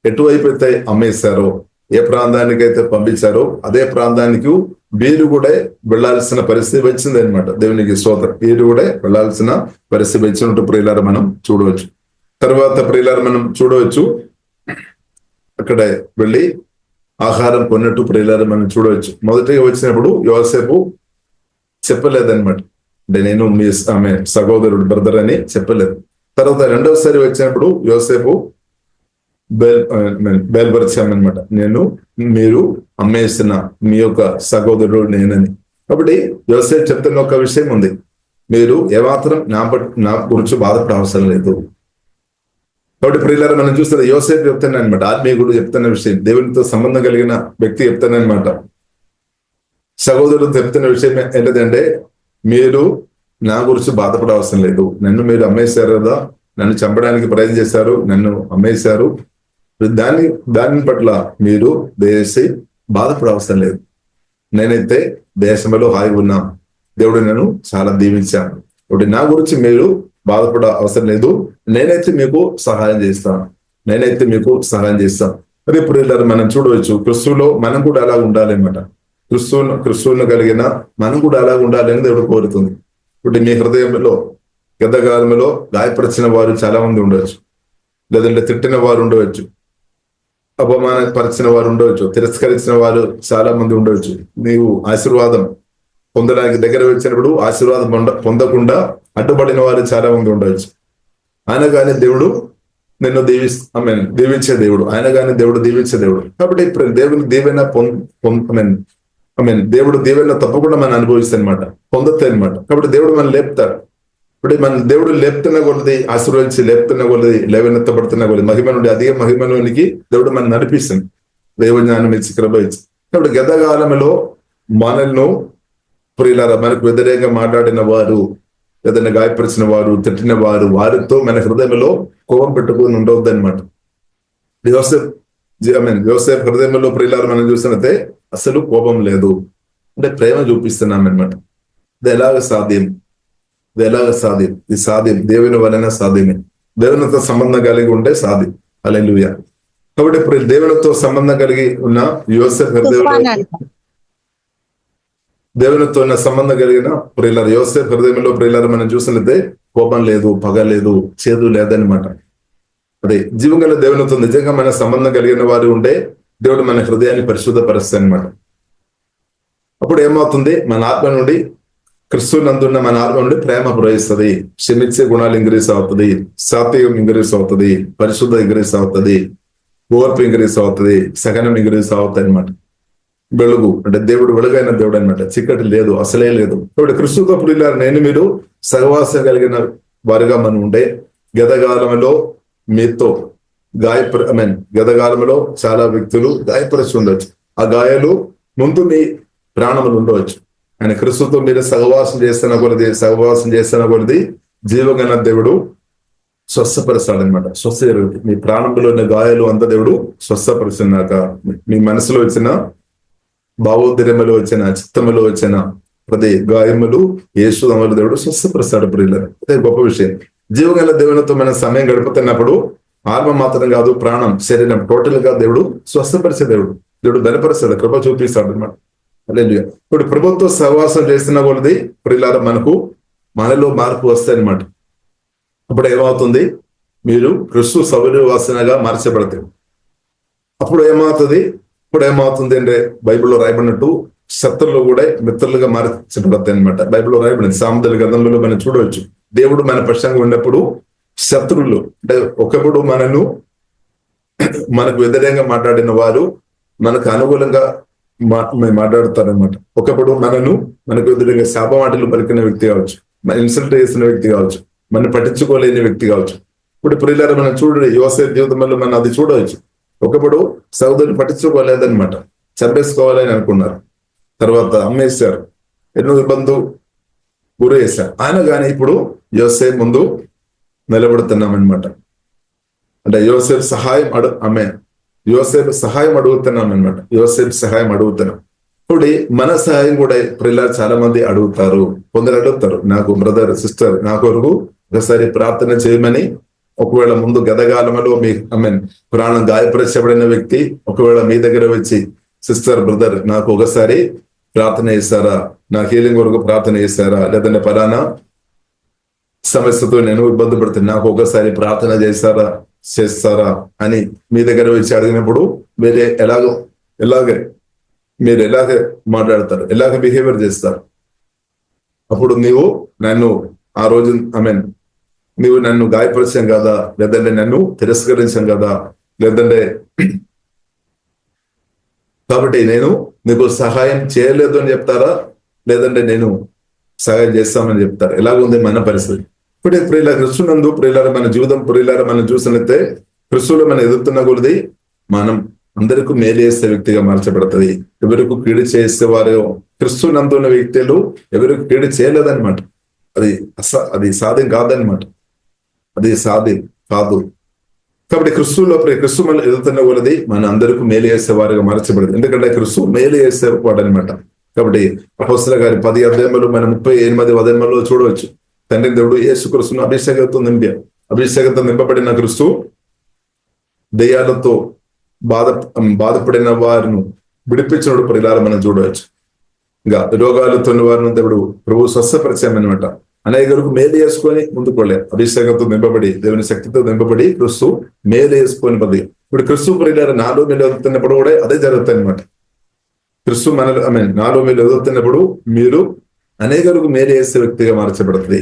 ఎటువైపు అయితే అమ్మేశారో, ఏ ప్రాంతానికైతే పంపించారో అదే ప్రాంతానికి వీరు కూడా వెళ్లాల్సిన పరిస్థితి వచ్చింది అనమాట. దేవునికి స్తోత్రం. వీరు కూడా వెళ్లాల్సిన పరిస్థితి వచ్చినట్టు ప్రియులారా మనం చూడవచ్చు. తర్వాత ప్రియులారా మనం చూడవచ్చు, అక్కడ వెళ్ళి ఆహారం కొన్నట్టు ప్రియులారా మనం చూడవచ్చు. మొదటిగా వచ్చినప్పుడు యోసేపు చెప్పలేదన్నమాట, అంటే నేను మీ ఆమె సహోదరుడు బ్రదర్ అని చెప్పలేదు. తర్వాత రెండవసారి వచ్చినప్పుడు యోసేపు బయలుపరిచామన్నమాట, మీరు అమ్మేసిన మీ యొక్క సహోదరుడు నేనని. కాబట్టి యోసేపు చెప్తున్న ఒక విషయం ఉంది, మీరు ఏమాత్రం నా గురించి బాధపడే అవసరం లేదు. కాబట్టి ప్రియులారా మనం చూస్తే యోసేపు చెప్తాను అనమాట, ఆత్మీయుడు చెప్తున్న విషయం, దేవునితో సంబంధం కలిగిన వ్యక్తి చెప్తానమాట. సహోదరుడు చెప్తున్న విషయం ఏంటంటే, మీరు నా గురించి బాధపడే అవసరం లేదు. మీరు అమ్మేశారు కదా, నన్ను చంపడానికి ప్రయత్నం చేశారు, నన్ను అమ్మేశారు. దాని పట్ల మీరు దయచేసి బాధపడే అవసరం లేదు. నేనైతే దేశంలో హాయిగా ఉన్నా, దేవుడు నన్ను చాలా దీవించాను. ఇప్పుడు నా గురించి మీరు బాధపడే అవసరం లేదు. నేనైతే మీకు సహాయం చేస్తాను. మరి ఇప్పుడు మనం చూడవచ్చు, క్రిస్తువులో మనం కూడా అలా ఉండాలి అన్నమాట. క్రిస్తువును కలిగిన మనం కూడా అలా ఉండాలి అని దేవుడు కోరుతుంది. ఇప్పుడు మీ హృదయంలో గతకాలంలో గాయపరిచిన వారు చాలా మంది ఉండవచ్చు, లేదంటే తిట్టిన వారు ఉండవచ్చు, అపమానపరిచిన వారు ఉండవచ్చు, తిరస్కరించిన వారు చాలా మంది ఉండవచ్చు. నీవు ఆశీర్వాదం పొందడానికి దగ్గర వచ్చినప్పుడు ఆశీర్వాదం పొందకుండా అడ్డుపడిన వారు చాలా మంది ఉండవచ్చు. ఆయన కానీ దేవుడు నిన్ను దీవించే దేవుడు, ఆయన కానీ దేవుడు దీవించే దేవుడు. కాబట్టి దేవుని దీవెన దేవుడు దీవెన తప్పకుండా మనం అనుభవిస్తాయి అనమాట, పొందుతాయి అనమాట. కాబట్టి దేవుడు మనం లేపుతాడు. ఇప్పుడు మన దేవుడు లేపుతున్న కొలది, ఆశీర్వదించి లేపుతున్న కొలది, లేవనెత్తబడుతున్న కొలది మహిమ నుండి అధిక మహిమలోనికి దేవుడు మనం నడిపిస్తుంది, దైవ జ్ఞానం ఇచ్చి కృప ఇచ్చి. కాబట్టి గతకాలంలో మనల్ని ప్రియులారా మనకు వ్యతిరేకంగా మాట్లాడిన వారు, ఏదైనా గాయపరిచిన వారు, తిట్టిన వారు, వారితో మన హృదయంలో కోపం పెట్టుకుని ఉండవద్దు అనమాట. యోసేపు హృదయంలో ప్రియులారా మనం చూసినట్టే అసలు కోపం లేదు, అంటే ప్రేమ చూపిస్తున్నాం అనమాట. ఇది ఎలాగ సాధ్యం? ఇది సాధ్యం దేవుని వలన సాధ్యమే. దేవునితో సంబంధం కలిగి ఉంటే సాధ్యం. హల్లెలూయా. కాబట్టి ఇప్పుడు దేవునితో సంబంధం కలిగి ఉన్న యోసేపు దేవునితో ఉన్న సంబంధం కలిగిన ప్రియులారా యోసేపు హృదయంలో ప్రియులారా మనం చూసినట్లయితే కోపం లేదు, పగ లేదు, చేదు లేదనమాట. అదే జీవంగల దేవునితో నిజంగా మన సంబంధం కలిగిన వారు ఉంటే దేవుడు మన హృదయాన్ని పరిశుద్ధపరుస్తాయి అనమాట. అప్పుడు ఏమవుతుంది? మన ఆత్మ నుండి క్రిస్తు నందున్న మన ఆత్మ నుండి ప్రేమ ప్రవహిస్తుంది, క్షమించే గుణాలు ఇంక్రీస్ అవుతుంది, సాత్వికం ఇంక్రీస్ అవుతుంది, పరిశుద్ధ ఇంక్రీస్ అవుతుంది, ఓర్పు ఇంక్రీస్ అవుతుంది, సహనం ఇంక్రీస్ అవుతాయి అనమాట. వెలుగు అంటే దేవుడు వెలుగైన దేవుడు అనమాట, చీకటి లేదు, అసలే లేదు. కాబట్టి క్రిస్తుతో ప్రియులారా నేను మీరు సహవాసం కలిగిన వారిగా మనం ఉండే గతకాలంలో మీతో గతకాలంలో చాలా వ్యక్తులు గాయపరిచి ఉండవచ్చు. ఆ గాయాలు ముందు మీ ప్రాణములు ఉండవచ్చు. ఆయన క్రిస్తుతో మీరు సహవాసం చేస్తున్న కొలది జీవగణ దేవుడు స్వస్థపరుస్తాడనమాట. మీ ప్రాణంలో ఉన్న గాయాలు అంత దేవుడు స్వస్థపరుస్తున్నాక మీ మనసులో వచ్చిన భావోద్రేమలో వచ్చిన చిత్తములో వచ్చిన ప్రతి గాయములు యేసునామములో దేవుడు స్వస్థపరుస్తాడు. ప్రియులారా అదే గొప్ప విషయం. జీవగల దేవునితో మనం సమయం గడుపుతున్నప్పుడు ఆత్మ మాత్రం కాదు, ప్రాణం, శరీరం టోటల్ గా దేవుడు స్వస్థపరిచే దేవుడు బలపరుస్తాడు, కృప చూపిస్తాడు అనమాట. హల్లెలూయా. ఇప్పుడు ప్రభుత్వ సహవాసం చేస్తున్న కొలది ప్రియులారా మనలో మార్పు వస్తాయి అనమాట. అప్పుడు ఏమవుతుంది? మీరు క్రిస్తు సౌరవాసనగా మార్చబడతారు. అప్పుడు ఏమవుతుంది అంటే బైబిల్లో రాయబడినట్టు శత్రులు కూడా మిత్రులుగా మార్చబడతాయి అనమాట. బైబిల్లో రాయబడింది, సామెతల గ్రంథంలో మనం చూడవచ్చు. దేవుడు మన పక్షంగా ఉన్నప్పుడు శత్రువులు అంటే ఒకప్పుడు మనకు వ్యతిరేకంగా మాట్లాడిన వారు మనకు అనుకూలంగా మాట్లాడతారనమాట. ఒకప్పుడు మనకు వ్యతిరేకంగా శాప మాటలు పలికిన వ్యక్తి కావచ్చు, ఇన్సల్ట్ చేసిన వ్యక్తి కావచ్చు, మనం పట్టించుకోలేని వ్యక్తి కావచ్చు. ఇప్పుడు ప్రియులారా మనం చూడండి, యోసేపు జీవితంలో మనం అది చూడవచ్చు. ఒకప్పుడు సహోదరులు పట్టించుకోలేదనమాట, చంపేసుకోవాలని అనుకున్నారు, తర్వాత అమ్మేశారు, ఎన్నో ఇబ్బందులు గురి చేశారు. ఆయన కానీ ఇప్పుడు యోసేపు ముందు నిలబడుతున్నామన్నమాట. అంటే యోసేపు సహాయం అడుగుతున్నాం అనమాట. యోసేపు సహాయం అడుగుతున్నాం. ఇప్పుడు మన సహాయం కూడా ప్రియులారా చాలా మంది అడుగుతారు, కొందరు అడుగుతారు, నాకు బ్రదర్ సిస్టర్ నా కొరకు ఒకసారి ప్రార్థన చేయమని. ఒకవేళ ముందు గతకాలంలో మీ ప్రాణం గాయపరచబడిన వ్యక్తి ఒకవేళ మీ దగ్గర వచ్చి సిస్టర్ బ్రదర్ నాకు ఒకసారి ప్రార్థన చేస్తారా, నా హీలింగ్ వరకు ప్రార్థన చేస్తారా, లేదంటే పలానా సమస్యతో నేను ఇబ్బంది పడుతున్నా నాకు ఒకసారి ప్రార్థన చేస్తారా అని మీ దగ్గర వచ్చి అడిగినప్పుడు మీరు ఎలాగే మాట్లాడతారు, ఎలాగ బిహేవియర్ చేస్తారు? అప్పుడు నీవు నన్ను ఆ రోజు నీవు నన్ను గాయపరిచాం కదా, లేదంటే నన్ను తిరస్కరించాం కదా, లేదంటే కాబట్టి నేను నీకు సహాయం చేయలేదు అని చెప్తారా, లేదంటే నేను సహాయం చేస్తామని చెప్తారా? ఎలాగుంది మన పరిస్థితి? ఇప్పుడు ప్రియులారా క్రిస్తునందు ప్రియులారా మన జీవితం ప్రియులారా మనం చూసినట్లయితే క్రిస్తులో మనం ఎదుగుతున్న కొలది మనం అందరికీ మేలు చేసే వ్యక్తిగా మార్చబడుతుంది. ఎవరికి కీడు చేసేవారు క్రిస్తునందు ఉన్న వ్యక్తులు ఎవరికి కీడు చేయలేదన్నమాట. అది సాధ్యం కాదనమాట, అది సాధ్యం కాదు. కాబట్టి క్రిస్తు మనం ఎదుగుతున్న కొలది మన అందరికీ మేలు చేసేవారుగా మార్చబడింది. ఎందుకంటే క్రిస్తు మేలు చేసేవాడు అనమాట. కాబట్టి అపొస్తలుల గారి 10 అధ్యాయములు మనం 38 అధ్యాయంలో చూడవచ్చు. తండ్రి దేవుడు యేసు క్రీస్తును అభిషేకంతో నింపబడిన క్రిస్తు దెయ్యాలతో బాధపడిన వారిని విడిపించినప్పుడు ప్రియులారా మనం చూడవచ్చు. ఇంకా రోగాలతో వారిని దేవుడు ప్రభు స్వస్థపరిచాం అనమాట. అనేకలకు మేలు చేసుకొని ముందుకు వెళ్ళారు. అభిషేకంతో నింపబడి దేవుని శక్తితో నింపబడి క్రిస్తు మేలు చేసుకొని పది. ఇప్పుడు క్రిస్తు ప్రియులారా నాలో మేలు ఎదుగుతున్నప్పుడు కూడా అదే జరుగుతుంది అనమాట. క్రిస్తు నాలో మేలు ఎదుగుతున్నప్పుడు మీరు అనేకలకు మేలు చేసే వ్యక్తిగా మార్చబడుతుంది.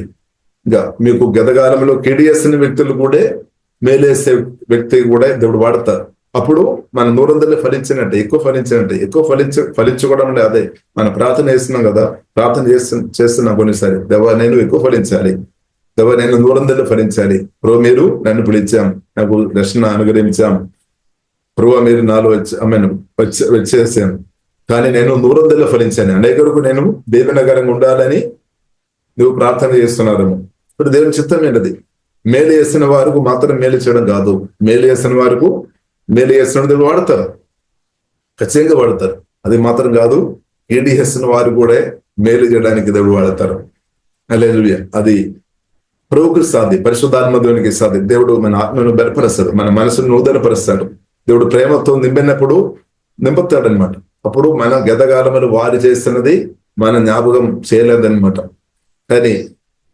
ఇంకా మీకు గతకాలంలో కీడు చేసిన వ్యక్తులు కూడా మేలు చేసే వ్యక్తి కూడా దేవుడు వాడతారు. అప్పుడు మన 100 ఫలించినట్టే, ఎక్కువ ఫలించుకోవడం అంటే అదే మనం ప్రార్థన చేస్తున్నాం కదా, ప్రార్థన చేస్తున్నాం కొన్నిసారి, దేవా నేను ఎక్కువ ఫలించాలి, దేవా నేను 100 ఫలించాలి, ప్రభు మీరు నన్ను పిలిచాం, నాకు రక్షణ అనుగ్రహించాం, ప్రభు మీరు నాలో వచ్చేసాను, కానీ నేను 100 ఫలించాను, అనేకరకు నేను దీవెనకరంగా ఉండాలని నువ్వు ప్రార్థన చేస్తున్నారేమో. ఇప్పుడు దేవుని చిత్తం ఏంటది? మేలు చేసిన వారికి మాత్రం మేలు చేయడం కాదు, మేలు చేసిన వారికి మేలు చేసిన దేవుడు వాడతారు, ఖచ్చితంగా వాడతారు. అది మాత్రం కాదు, కీడు చేసిన వారు కూడా మేలు చేయడానికి దేవుడు వాడతారు. హల్లెలూయా. అది ప్రభువుకు సాధ్యం, పరిశుద్ధాత్మ దేవునికి సాధ్యం. దేవుడు మన ఆత్మను బలపరుస్తాడు, మన మనసును నూతనపరుస్తాడు. దేవుడు ప్రేమతో నింపుతాడనమాట. అప్పుడు మన గతకాలంలో వారు చేస్తున్నది మన జ్ఞాపకం చేయలేదన్నమాట. కానీ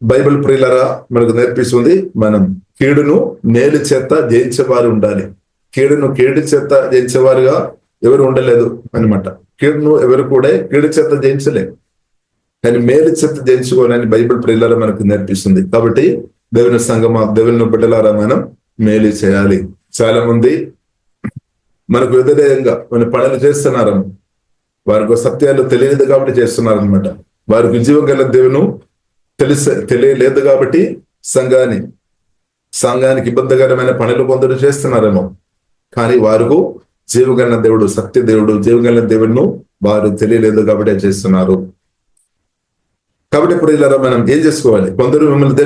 బైబిల్ ప్రియులరా మనకు నేర్పిస్తుంది, మనం కీడును మేలు చేత జయించేవారు ఉండాలి. కీడు చేత జయించేవారుగా ఎవరు ఉండలేదు అనమాట. కీడును ఎవరు కూడా కీడు చేత జయించలేదు, కానీ మేలు చేత జయించుకోవాలని బైబిల్ ప్రియులరా మనకు నేర్పిస్తుంది. కాబట్టి దేవుని సంగమా, దేవుని బిడ్డలారా మనం మేలు చేయాలి. చాలా మంది మనకు వ్యతిరేకంగా మన పనులు చేస్తున్నారు, వారికి సత్యాలు తెలియదు కాబట్టి చేస్తున్నారు అనమాట. వారికి జీవం గల దేవును తెలియలేదు కాబట్టి సంఘానికి ఇబ్బందికరమైన పనులు కొందరు చేస్తున్నారేమో. కానీ వారికి జీవగల దేవుడు, సత్య దేవుడు, జీవగల దేవుడును వారు తెలియలేదు కాబట్టి చేస్తున్నారు. కాబట్టి ఇప్పుడు ఇలా మనం ఏం చేసుకోవాలి? కొందరు మిమ్మల్ని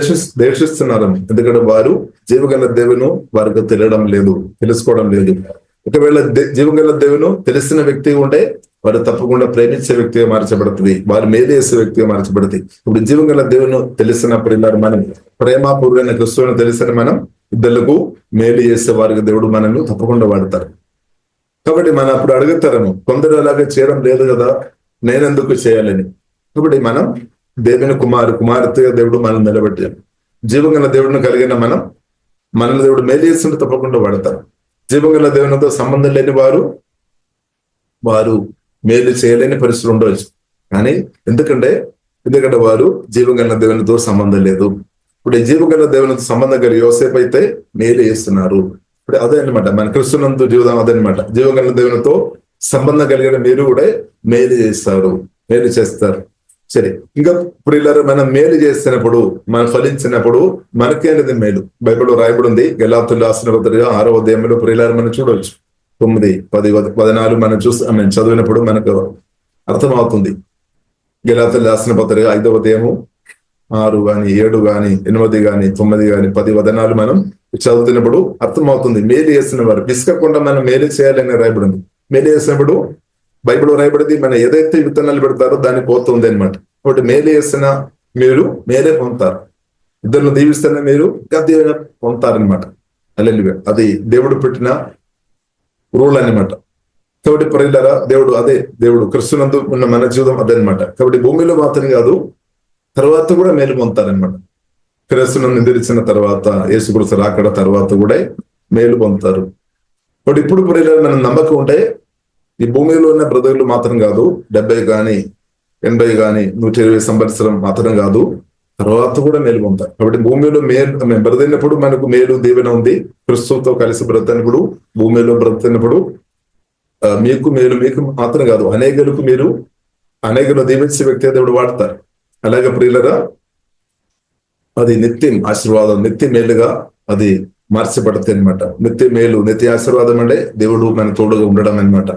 దర్శిస్తున్నారు, ఎందుకంటే వారు జీవగల దేవును వారికి తెలియడం లేదు, తెలుసుకోవడం లేదు. ఒకవేళ జీవగల దేవును తెలిసిన వ్యక్తి ఉంటే వారు తప్పకుండా ప్రేమించే వ్యక్తిగా మార్చబడుతుంది, వారు మేలు చేసే వ్యక్తిగా మార్చబడుతుంది. ఇప్పుడు జీవగల దేవును తెలిసినప్పుడు ఇలా మనం ప్రేమపూర్వైన క్రిస్తువును తెలిసిన మనం ఇద్దరులకు మేలు చేసే వారికి దేవుడు మనల్ని తప్పకుండా వాడతారు. కాబట్టి మనం అప్పుడు అడుగుతారేమో, కొందరు అలాగే చేయడం లేదు కదా, నేనెందుకు చేయాలని. కాబట్టి మనం దేవుని కుమార్తెగా దేవుడు మనల్ని నిలబెట్టారు. జీవగల దేవుడిని కలిగిన మనల్ని దేవుడు మేలు చేస్తుంటే తప్పకుండా వాడతారు. జీవగల దేవునితో సంబంధం లేని వారు మేలు చేయలేని పరిస్థితులు ఉండవచ్చు. కానీ ఎందుకంటే వారు జీవగల దేవునితో సంబంధం లేదు. ఇప్పుడు ఈ జీవగల దేవునితో సంబంధం కలిగి యోసేపు అయితే మేలు చేస్తున్నారు. ఇప్పుడు అదే అనమాట మన క్రిస్తునందు జీవితం, అదనమాట. జీవగల దేవునితో సంబంధం కలిగిన మీరు కూడా మేలు చేస్తారు. సరే, ఇంకా ఇప్పుడు ఇలా మనం మేలు చేసినప్పుడు, మనం ఫలించినప్పుడు మనకేనది మేలు. బైబిల్ రాయబడి ఉంది, గలాతీయులకు రాసిన పత్రిక 6వ అధ్యాయంలో ప్రియులారా మనం చూడవచ్చు. 9, 10, 14 మనం చదివినప్పుడు మనకు అర్థమవుతుంది. గలాతీయులకు రాసిన పత్రిక 5వ అధ్యాయము 6 గాని 7 గాని 8 గాని 9 గాని 10 వచనాలు మనం చదువుతున్నప్పుడు అర్థమవుతుంది. మేలు చేసిన వారు విసుకకుండా మనం మేలు చేయాలని రాయబడింది. మేలు చేసినప్పుడు బైబిల్ రాయబడింది, మనం ఏదైతే విత్తనాలు పెడతారో దాన్ని పోతుంది అనమాట. కాబట్టి మేలు చేసిన మీరు మేలే పొందుతారు, ఇద్దరు దీవిస్తున్న మీరు ఇంకా పొందుతారనమాట. హల్లెలూయా. అది దేవుడు పెట్టిన రూల్ అనమాట. కాబట్టి ప్రియులారా, దేవుడు క్రిస్తునందు ఉన్న మన జీవితం అదనమాట. కాబట్టి భూమిలో మాత్రం కాదు, తర్వాత కూడా మేలు పొందుతారనమాట. క్రీస్తును నిద్రించిన తర్వాత, యేసుక్రీస్తు రాకడ తర్వాత కూడా మేలు పొందుతారు. కాబట్టి ఇప్పుడు ప్రియులారా, మనం నమ్మకం ఉంటే ఈ భూమిలో ఉన్న బ్రదర్లు మాత్రం కాదు, 70 గాని 80 గాని 120 సంవత్సరం మాత్రం కాదు, తర్వాత కూడా మేలు పొందుతారు. కాబట్టి భూమిలో మేము బ్రతికినప్పుడు మనకు మేలు దీవెన ఉంది. క్రిస్తుతో కలిసి బ్రతికినప్పుడు, భూమిలో బ్రతికినప్పుడు మీకు మేలు, మీకు మాత్రం కాదు అనేకలు దీవించే వ్యక్తి దేవుడు వాడతారు. అలాగే ప్రియులరా, అది నిత్యం ఆశీర్వాదం, నిత్య మేలుగా అది మార్చబడుతుంది అనమాట. నిత్య మేలు, నిత్య ఆశీర్వాదం అంటే దేవుడు మన తోడుగా ఉండడం అనమాట.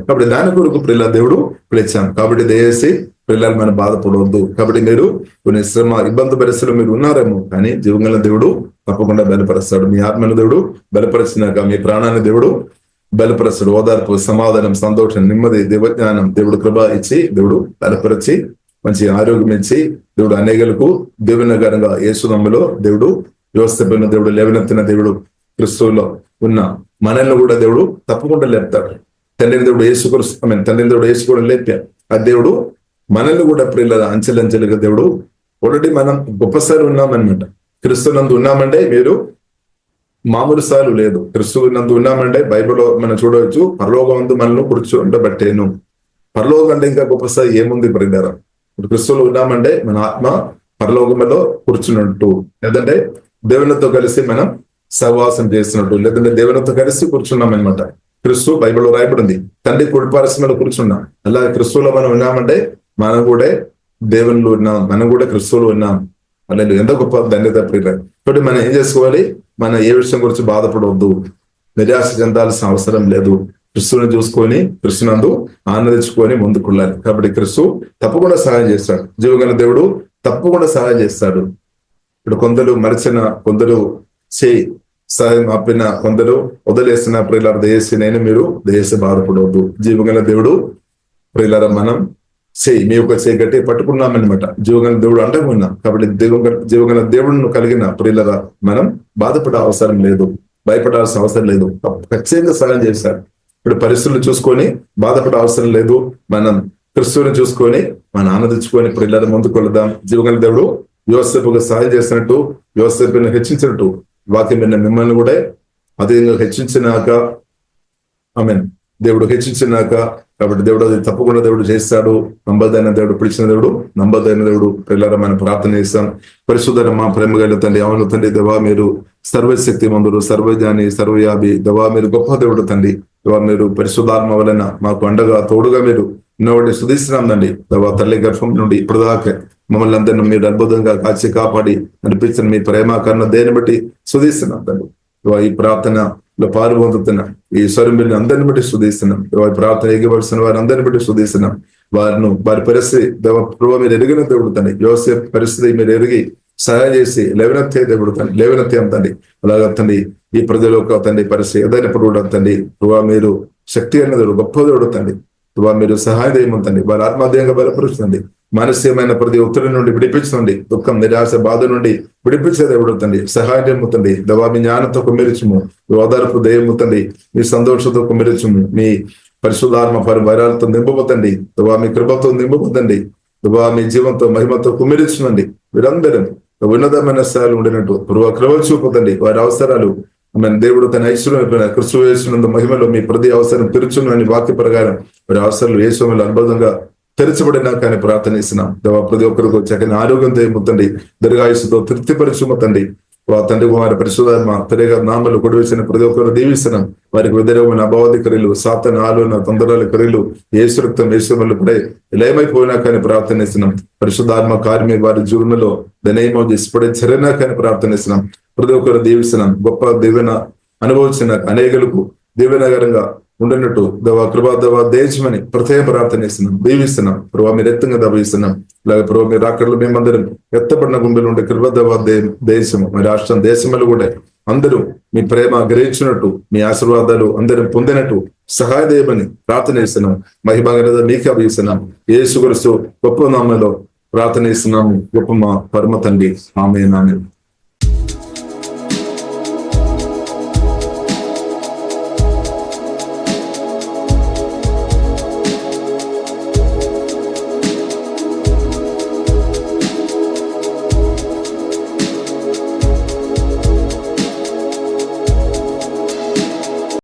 కాబట్టి దాని కొరకు ప్రియుల దేవుడు పిలిచాం. కాబట్టి దయచేసి పిల్లలు మనం బాధపడవద్దు. కాబట్టి మీరు కొన్ని శ్రమ, ఇబ్బంది పరిస్థితులు మీరు ఉన్నారేమో, కానీ జీవగల దేవుడు తప్పకుండా బలపరుస్తాడు. మీ ఆత్మను దేవుడు బలపరిచినాక మీ ప్రాణాన్ని దేవుడు బలపరుస్తాడు. ఓదార్పు, సమాధానం, సంతోషం, నెమ్మది, దేవజ్ఞానం దేవుడు కృప ఇచ్చి, దేవుడు బలపరిచి మంచి ఆరోగ్యం ఇచ్చి, దేవుడు అనేకలకు దీవెనకరంగా యేసునామములో దేవుడు వ్యవస్థపైన దేవుడు లేవనెత్తిన దేవుడు క్రిస్తువులో ఉన్న మనల్ని కూడా దేవుడు తప్పకుండా లేపుతాడు. తండ్రిని దేవుడు యేసు కూడా లేపారు. ఆ దేవుడు మనల్ని కూడా ప్రియుల అంచెలంచెలుగా దేవుడు ఆల్రెడీ మనం గొప్పసారి ఉన్నామన్నమాట. క్రిస్తునందు ఉన్నామంటే మీరు మామూలు సార్లు లేదు. క్రిస్తునందు ఉన్నామంటే బైబిల్లో మనం చూడవచ్చు, పరలోకమందు మనల్ని కూర్చోబెట్టేను. పరలోకం అంటే ఇంకా గొప్పసారి ఏముంది ప్రియులారా? ఇప్పుడు క్రిస్తువులో ఉన్నామంటే మన ఆత్మ పరలోకములో కూర్చున్నట్టు, లేదంటే దేవునితో కలిసి మనం సహవాసం చేస్తున్నట్టు, లేదంటే దేవునితో కలిసి కూర్చున్నాం అనమాట. క్రిస్తు బైబిల్లో రాయబడింది తండ్రి కుడిపార్శ్వంలో కూర్చున్నాం. అలాగే క్రిస్తువులో మనం ఉన్నామంటే మనం కూడా దేవునిలో ఉన్నాం, మనం కూడా క్రిస్తువులో ఉన్నాం. అలా ఎంత గొప్ప ధన్యత ప్రియులారా. కాబట్టి మనం ఏం చేసుకోవాలి, మనం ఏ విషయం గురించి బాధపడవద్దు, నిరాశ చెందాల్సిన అవసరం లేదు. క్రిస్తుని చూసుకొని క్రిస్తునందు ఆనందించుకొని ముందుకుళ్ళాలి. కాబట్టి క్రిస్తు తప్పకుండా సహాయం చేస్తాడు. జీవగల దేవుడు తప్పకుండా సహాయం చేస్తాడు. ఇప్పుడు కొందరు మరిచిన, కొందరు చేయి సహాయం ఆపిన, కొందరు వదిలేసిన ప్రియులార దయచేసి నేను మీరు దయచేసి బాధపడవద్దు. జీవగల దేవుడు ప్రియులార మనం చేయి, మీ యొక్క చేయి గట్టి పట్టుకున్నామన్నమాట. జీవగల దేవుడు అంటే ఉన్నాం. కాబట్టి జీవగల దేవుడును కలిగిన ప్రియులార మనం బాధపడే అవసరం లేదు, భయపడాల్సిన అవసరం లేదు. ఖచ్చితంగా సహాయం చేశాడు. ఇప్పుడు పరిస్థితులు చూసుకొని బాధపడే అవసరం లేదు. మనం క్రిస్తువుని చూసుకొని మనం ఆనందించుకొని ప్రియులార ముందుకు వెళదాం. జీవగల దేవుడు యోసేపుగా సహాయం చేసినట్టు, యోసేపుని హెచ్చించినట్టు వాక్యం మిమ్మల్ని కూడా అదేవిధంగా హెచ్చించినాక, ఆమేన్, దేవుడు హెచ్చించినాక, కాబట్టి దేవుడు అది తప్పకుండా దేవుడు చేస్తాడు. నమ్మదైన దేవుడు, పిలిచిన దేవుడు, నమ్మదైన దేవుడు. పిల్లల మనం ప్రార్థన చేస్తాం. పరిశుద్ధ మా ప్రేమ గల తండ్రి, అవును తండ్రి, దేవా మీరు సర్వశక్తి మందుడు, సర్వజ్ఞాని, సర్వయాభి, దేవా మీరు గొప్ప దేవుడు తండ్రి. దేవా మీరు పరిశుద్ధాత్మ వలన మాకు అండగా తోడుగా మీరు ఉన్నవాడిని స్తుతిస్తున్నాం తండ్రి. దేవా తల్లి గర్భం నుండి ఇప్పుడు దాకా మమ్మల్ని అందరినీ మీరు అద్భుతంగా కాచి కాపాడి నడిపించిన మీ ప్రేమ కన్నా దేని బట్టి స్తుతిస్తున్నాం తండ్రి. ఈ ప్రార్థనలో పాల్గొందుతున్న ఈ స్వరంబిని అందరిని బట్టి స్తుతిస్తున్నాం. ప్రార్థన ఎగవలసిన వారి అందరిని బట్టి స్తుతిస్తున్నాం. వారి పరిస్థితి ప్రభావ మీరు ఎరిగిన దేవుడు తండ్రి. యోసేపు పరిస్థితి మీరు ఎరిగి సహాయం చేసి లేవనెత్తే దేవుడు తండ్రి, లేవనెత్తాం తండ్రి. అలాగే తండ్రి ఈ ప్రజలకు తండ్రి పరిస్థితి ఏదైనప్పుడు కూడా తండ్రి ప్రభావ మీరు శక్తి అయిన దేవుడు, గొప్ప దేవుడు తండ్రి. ప్రభావ మీరు సహాయం చేయమంతండి. వారి ఆత్మహ్యంగా బలపరుస్తుంది. మానసికమైన ప్రతి ఒత్తిడి నుండి విడిపించండి. దుఃఖం, నిరాశ, బాధ నుండి విడిపించే దేవుడు తండ్రి. సహాయం చేయముతండి. దవా మీ జ్ఞానంతో కుమ్మిరించుము, ఓదార్పు దయముతండి, మీ సంతోషంతో కుమ్మిరించుము, మీ పరిశుద్ధాత్మ వరాలతో నింపబోతండి. దవా మీ కృపతో నింపబోతండి. దవా మీ జీవంతో మహిమతో కుమ్మిరించునండి. వీరందరూ ఉన్నతమైన స్థాయిలో ఉండినట్టు కృప చూపుతండి. వారి అవసరాలు దేవుడు తన ఐశ్వర్యం క్రిస్తు యేసునందు మహిమలో మీ ప్రతి అవసరం తీర్చును అని వాక్య ప్రకారం వారి అవసరాలు యేసులో అద్భుతంగా తెరచబడినా కానీ ప్రార్థనిస్తున్నాం. దేవా ప్రతి ఒక్కరికి చక్కని ఆరోగ్యం తెమ్ముతండి, దీర్ఘాయుస్సుతో తృప్తిపరచుమతండి. తండ్రి కుమారి పరిశుధాత్మ తిరిగా నామలు కొడివేసిన ప్రతి ఒక్కరు దీవిస్తున్నాం. వారికి వ్యతిరేకమైన అభావధి క్రియలు, సాతాన ఆలోచన, తొందరల క్రియలు, యేసురక్తం యేసుమలు కూడా ఇలయమైపోయినా కానీ ప్రార్థనిస్తున్నాం. పరిశుద్ధాత్మ కార్మి వారి జీవనంలో ధనయమో ఇష్టపడే చర్యనా కానీ ప్రార్థనిస్తున్నాం. ప్రతి ఒక్కరు దీవిస్తున్నాం. గొప్ప దీవెన అనుభవించిన అనేకులకు దీవెనకరంగా ఉండినట్టు దేవా కృపా దేవా దేశమని ప్రత్యేక ప్రార్థనిస్తున్నాం, దీవిస్తున్నాం. ప్రభావ మీరు ఎత్తంగా దభిస్తున్నాం. అలాగే ప్రభావ మీరు అక్కడ మేమందరం ఎత్తపడిన గుండెలు ఉండే కృపా దేవా దేశము, మీ రాష్ట్రం దేశంలో కూడా అందరూ మీ ప్రేమ గ్రహించినట్టు, మీ ఆశీర్వాదాలు అందరం పొందినట్టు సహాయ దేవని ప్రార్థనిస్తున్నాం. మహిమగనద మీకే అభిస్తున్నాం. యేసు క్రీస్తు గొప్ప నామములో ప్రార్థనిస్తున్నాము. గొప్ప మా పరమ తండ్రి. ఆమేన్.